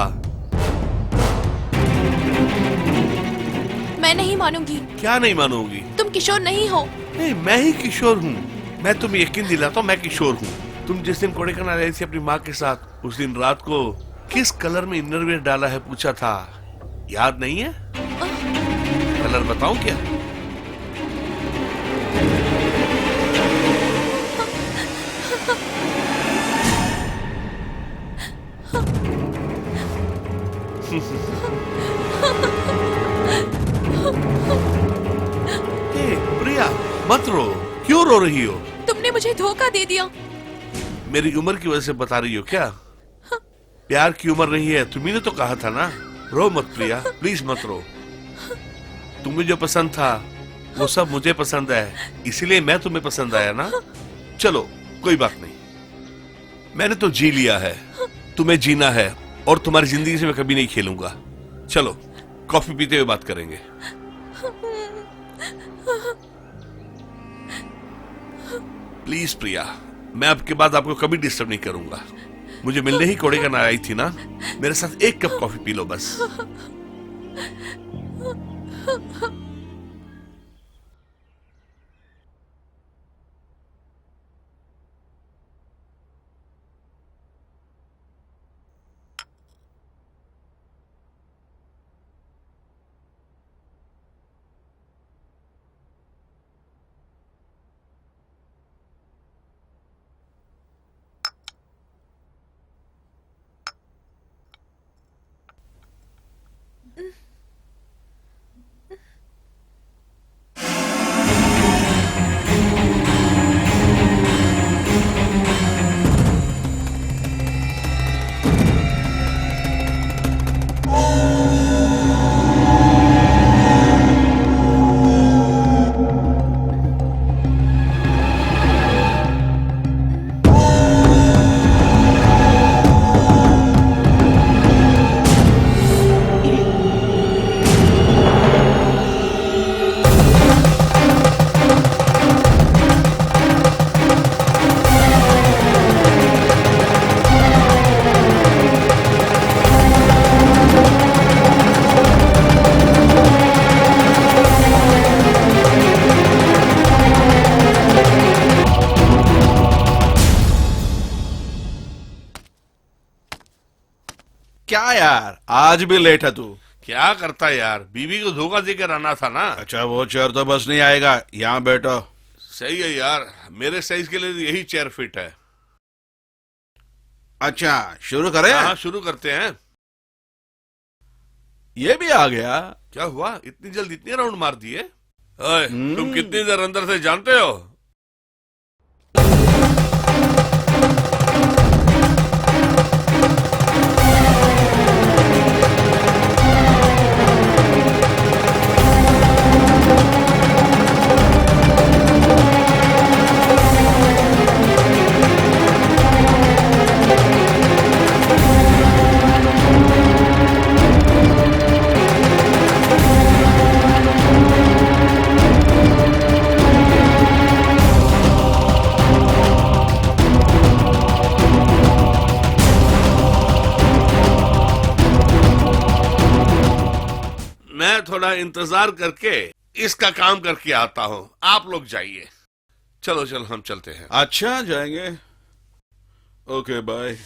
A: मैं नहीं मानूंगी।
C: क्या नहीं मानोगी?
A: तुम किशोर नहीं हो।
C: नहीं, मैं ही किशोर हूँ। मैं तुम्हें यकीन दिलाता हूँ, मैं किशोर हूँ। तुम जिस दिन कोडाईकनाल आई थी अपनी माँ के साथ, उस दिन रात को किस कलर में इनरवियर डाला है पूछा था, याद नहीं है? कलर बताऊं क्या? प्रिया, मत रो। क्यों रो रही हो?
A: तुमने मुझे धोखा दे दिया।
C: मेरी उम्र की वजह से बता रही हो क्या? प्यार की उम्र नहीं है, तुम्ही ने तो कहा था ना। रो मत प्रिया, प्लीज मत रो। तुम्हें जो पसंद था वो सब मुझे पसंद है, इसीलिए मैं तुम्हें पसंद आया ना। चलो कोई बात नहीं, मैंने तो जी लिया है, तुम्हें जीना है और तुम्हारी जिंदगी से मैं कभी नहीं खेलूंगा। चलो कॉफी पीते हुए बात करेंगे। प्लीज प्रिया, मैं अब के बाद आपको कभी डिस्टर्ब नहीं करूंगा। मुझे मिलने ही कोडाईकनाल आई थी ना, मेरे साथ एक कप कॉफी पी लो बस।
E: क्या यार, आज भी लेट है तू?
C: क्या करता यार, बीवी को धोखा देकर आना था ना।
E: अच्छा वो चेयर तो बस नहीं आएगा, यहाँ बैठो।
C: सही है यार, मेरे साइज के लिए यही चेयर फिट है।
E: अच्छा शुरू करें?
C: हाँ शुरू करते हैं।
E: ये भी आ गया।
C: क्या हुआ, इतनी जल्द इतने राउंड मार दिए? ओए, तुम कितनी देर अंदर से जानते हो? मैं थोड़ा इंतजार करके इसका काम करके आता हूँ, आप लोग जाइए। चलो चलो हम चलते हैं।
E: अच्छा जाएंगे, ओके बाय।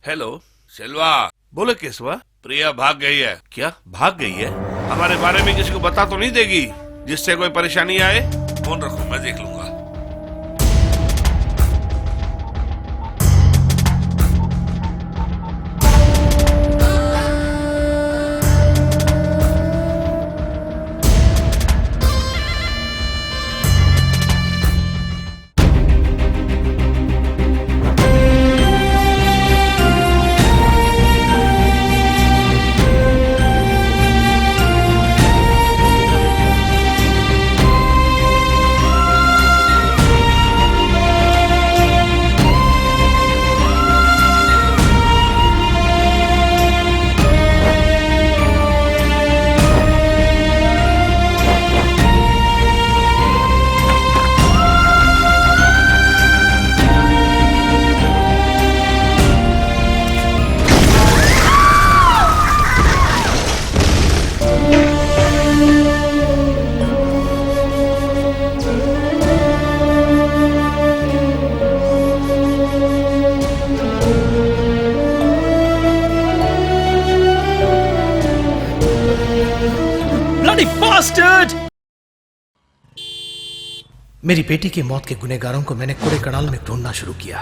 C: हेलो सिल्वा। बोले केसवा, प्रिया भाग गई है। क्या भाग गई है? हमारे बारे में किसी को बता तो नहीं देगी, जिससे कोई परेशानी आए? फोन रखो, मैं देख लूंगा।
J: मेरी बेटी की मौत के गुनहगारों को मैंने कूड़े कड़ाल में ढूंढना शुरू किया।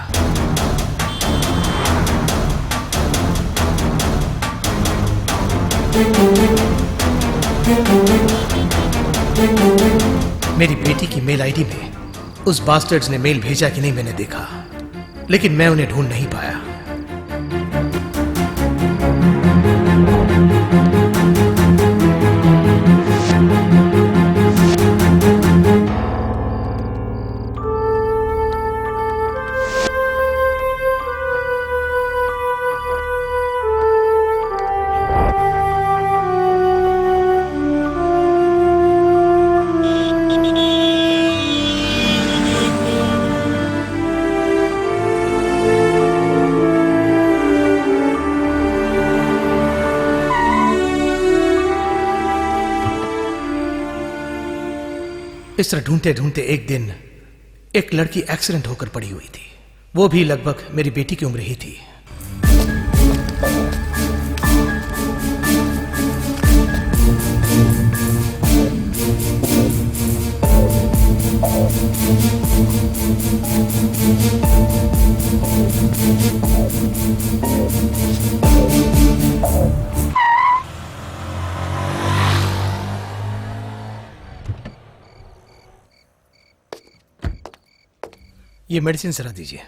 J: मेरी बेटी की मेल आईडी में उस बास्टर्ड्स ने मेल भेजा कि नहीं मैंने देखा, लेकिन मैं उन्हें ढूंढ नहीं पाया। इस तरह ढूंढते ढूंढते एक दिन एक लड़की एक्सीडेंट होकर पड़ी हुई थी। वो भी लगभग मेरी बेटी की उम्र ही थी। ये मेडिसिन जरा दीजिए।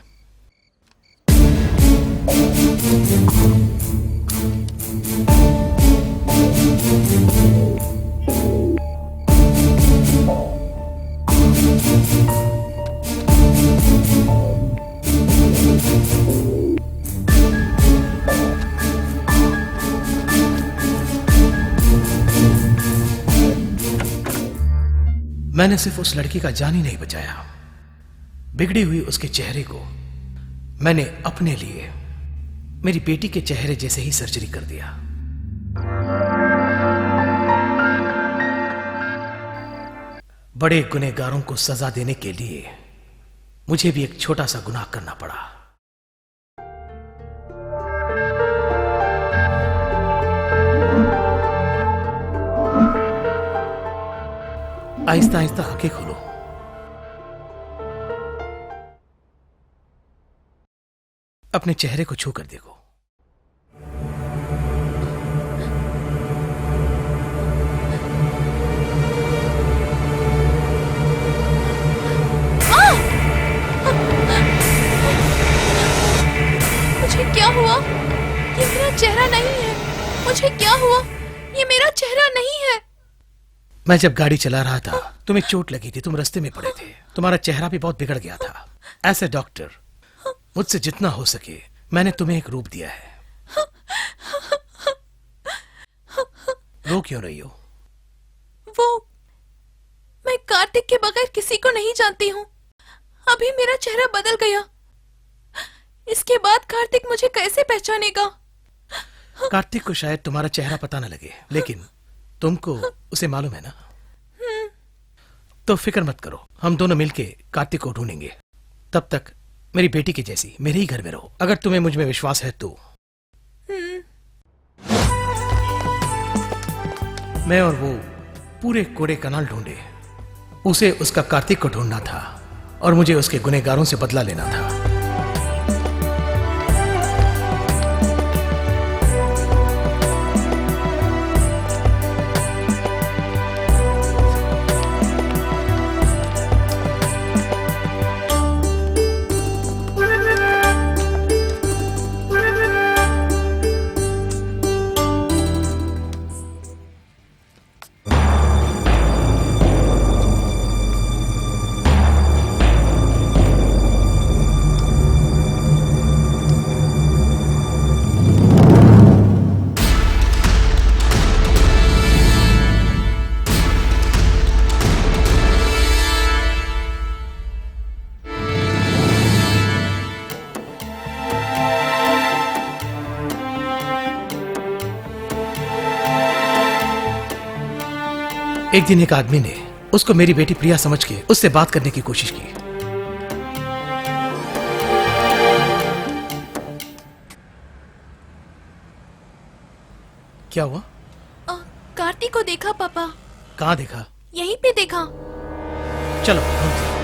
J: मैंने सिर्फ उस लड़की का जान ही नहीं बचाया, बिगड़ी हुई उसके चेहरे को मैंने अपने लिए मेरी बेटी के चेहरे जैसे ही सर्जरी कर दिया। बड़े गुनहगारों को सजा देने के लिए मुझे भी एक छोटा सा गुनाह करना पड़ा। आहिस्ता आहिस्ता आंखें खोलो। अपने चेहरे को छू कर देखो।
A: मुझे क्या हुआ? ये मेरा चेहरा नहीं है। मुझे क्या हुआ? ये मेरा चेहरा नहीं है।
J: मैं जब गाड़ी चला रहा था तुम्हें चोट लगी थी, तुम रास्ते में पड़े थे, तुम्हारा चेहरा भी बहुत बिगड़ गया था। ऐसे डॉक्टर, मुझसे जितना हो सके मैंने तुम्हें एक रूप दिया है। रो क्यों रही हो?
A: वो मैं कार्तिक के बगैर किसी को नहीं जानती हूँ। अभी मेरा चेहरा बदल गया। इसके बाद कार्तिक मुझे कैसे पहचानेगा?
J: कार्तिक को शायद तुम्हारा चेहरा पता न लगे, लेकिन तुमको उसे मालूम है ना। तो फिक्र मत करो, हम दोनों मिलके कार्तिक को ढूंढेंगे। तब तक मेरी बेटी की जैसी मेरे ही घर में रहो। अगर तुम्हें मुझ में विश्वास है तो। मैं और वो पूरे कोड़े कनाल ढूंढे। उसे उसका कार्तिक को ढूंढना था और मुझे उसके गुनहगारों से बदला लेना था। एक दिन एक आदमी ने उसको मेरी बेटी प्रिया समझ के उससे बात करने की कोशिश की। क्या हुआ?
A: कार्तिक को देखा पापा।
J: कहाँ देखा?
A: यहीं पे देखा।
J: चलो ढूंढते हैं।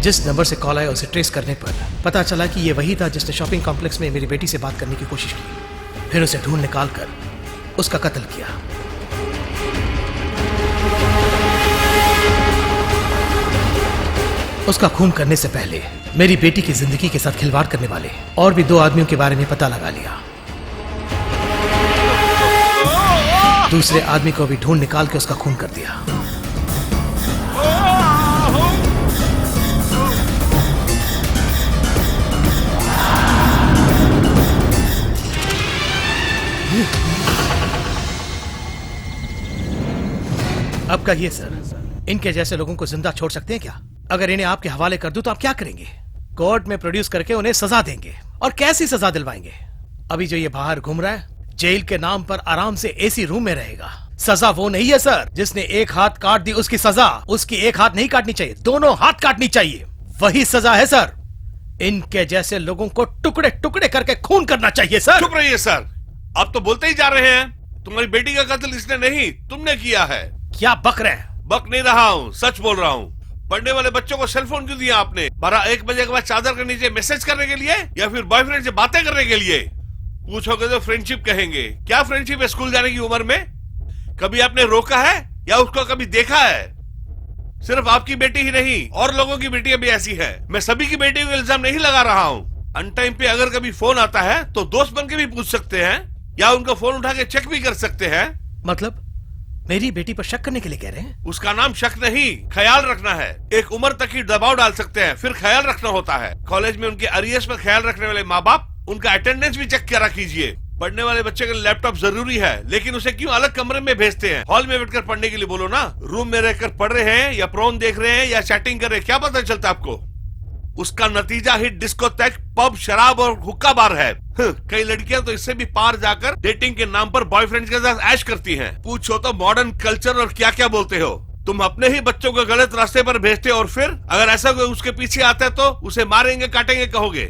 J: जिस नंबर से कॉल आया उसे ट्रेस करने पर पता चला कि ये वही था जिसने शॉपिंग कॉम्प्लेक्स में मेरी बेटी से बात करने की कोशिश की। फिर उसे ढूंढ निकाल कर उसका कत्ल किया। उसका खून करने से पहले मेरी बेटी की जिंदगी के साथ खिलवाड़ करने वाले और भी 2 आदमियों के बारे में पता लगा लिया। दूसरे आदमी को भी ढूंढ निकाल के उसका खून कर दिया। अब कहिए सर, इनके जैसे लोगों को जिंदा छोड़ सकते हैं क्या? अगर इन्हें आपके हवाले कर दूं तो आप क्या करेंगे? कोर्ट में प्रोड्यूस करके उन्हें सजा देंगे। और कैसी सजा दिलवाएंगे? अभी जो ये बाहर घूम रहा है, जेल के नाम पर आराम से एसी रूम में रहेगा। सजा वो नहीं है सर जिसने एक हाथ काट दी उसकी सजा उसकी एक हाथ नहीं काटनी चाहिए, दोनों हाथ काटनी चाहिए। वही सजा है सर। इनके जैसे लोगों को टुकड़े टुकड़े करके खून करना चाहिए सर।
C: चुप रहिए सर, आप तो बोलते ही जा रहे हैं। तुम्हारी बेटी का कत्ल इसने नहीं, तुमने किया है।
J: क्या बक रहे हैं?
C: बक नहीं रहा हूँ, सच बोल रहा हूँ। पढ़ने वाले बच्चों को सेल फोन क्यों दिया आपने? 12-1 बजे के बाद चादर के नीचे मैसेज करने के लिए या फिर बॉयफ्रेंड से बातें करने के लिए? पूछोगे तो फ्रेंडशिप कहेंगे। क्या फ्रेंडशिप है स्कूल जाने की उम्र में? कभी आपने रोका है या उसको कभी देखा है? सिर्फ आपकी बेटी ही नहीं, और लोगों की बेटियां भी ऐसी है। मैं सभी की बेटियों को इल्जाम नहीं लगा रहा हूँ। अनटाइम पे अगर कभी फोन आता है तो दोस्त बन के भी पूछ सकते हैं या उनका फोन उठा के चेक भी कर सकते हैं।
J: मतलब मेरी बेटी पर शक करने के लिए कह रहे हैं?
C: उसका नाम शक नहीं, ख्याल रखना है। एक उम्र तक ही दबाव डाल सकते हैं, फिर ख्याल रखना होता है। कॉलेज में उनके अरियर्स पर ख्याल रखने वाले माँ बाप उनका अटेंडेंस भी चेक करा कीजिए। पढ़ने वाले बच्चे के लिए लैपटॉप जरूरी है, लेकिन उसे क्यों अलग कमरे में भेजते हैं? हॉल में बैठकर पढ़ने के लिए बोलो ना। रूम में रहकर पढ़ रहे हैं या प्रोन देख रहे हैं या चैटिंग कर रहे हैं, क्या पता चलता आपको? उसका नतीजा ही डिस्कोटेक, पब, शराब और हुक्का बार है। कई लड़कियां तो इससे भी पार जाकर डेटिंग के नाम पर बॉयफ्रेंड के साथ ऐश करती हैं। पूछो तो मॉडर्न कल्चर और क्या क्या बोलते हो। तुम अपने ही बच्चों को गलत रास्ते पर भेजते हो और फिर अगर ऐसा कोई उसके पीछे आता है तो उसे मारेंगे काटेंगे कहोगे।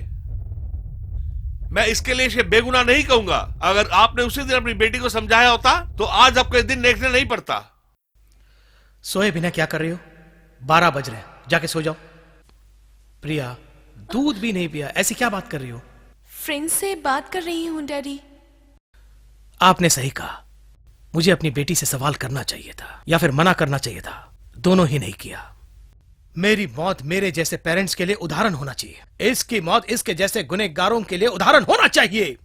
C: मैं इसके लिए इसे बेगुनाह नहीं कहूंगा। अगर आपने उसी दिन अपनी बेटी को समझाया होता तो आज आपको दिन देखने नहीं पड़ता।
J: सोए बिना क्या कर रही हो? 12 बज रहे हैं, जाके सो जाओ। प्रिया, दूध भी नहीं पिया, ऐसी क्या बात कर रही हो?
A: फ्रेंड से बात कर रही हूँ डैडी।
J: आपने सही कहा, मुझे अपनी बेटी से सवाल करना चाहिए था या फिर मना करना चाहिए था। दोनों ही नहीं किया। मेरी मौत मेरे जैसे पेरेंट्स के लिए उदाहरण होना चाहिए। इसकी मौत इसके जैसे गुनहगारों के लिए उदाहरण होना चाहिए।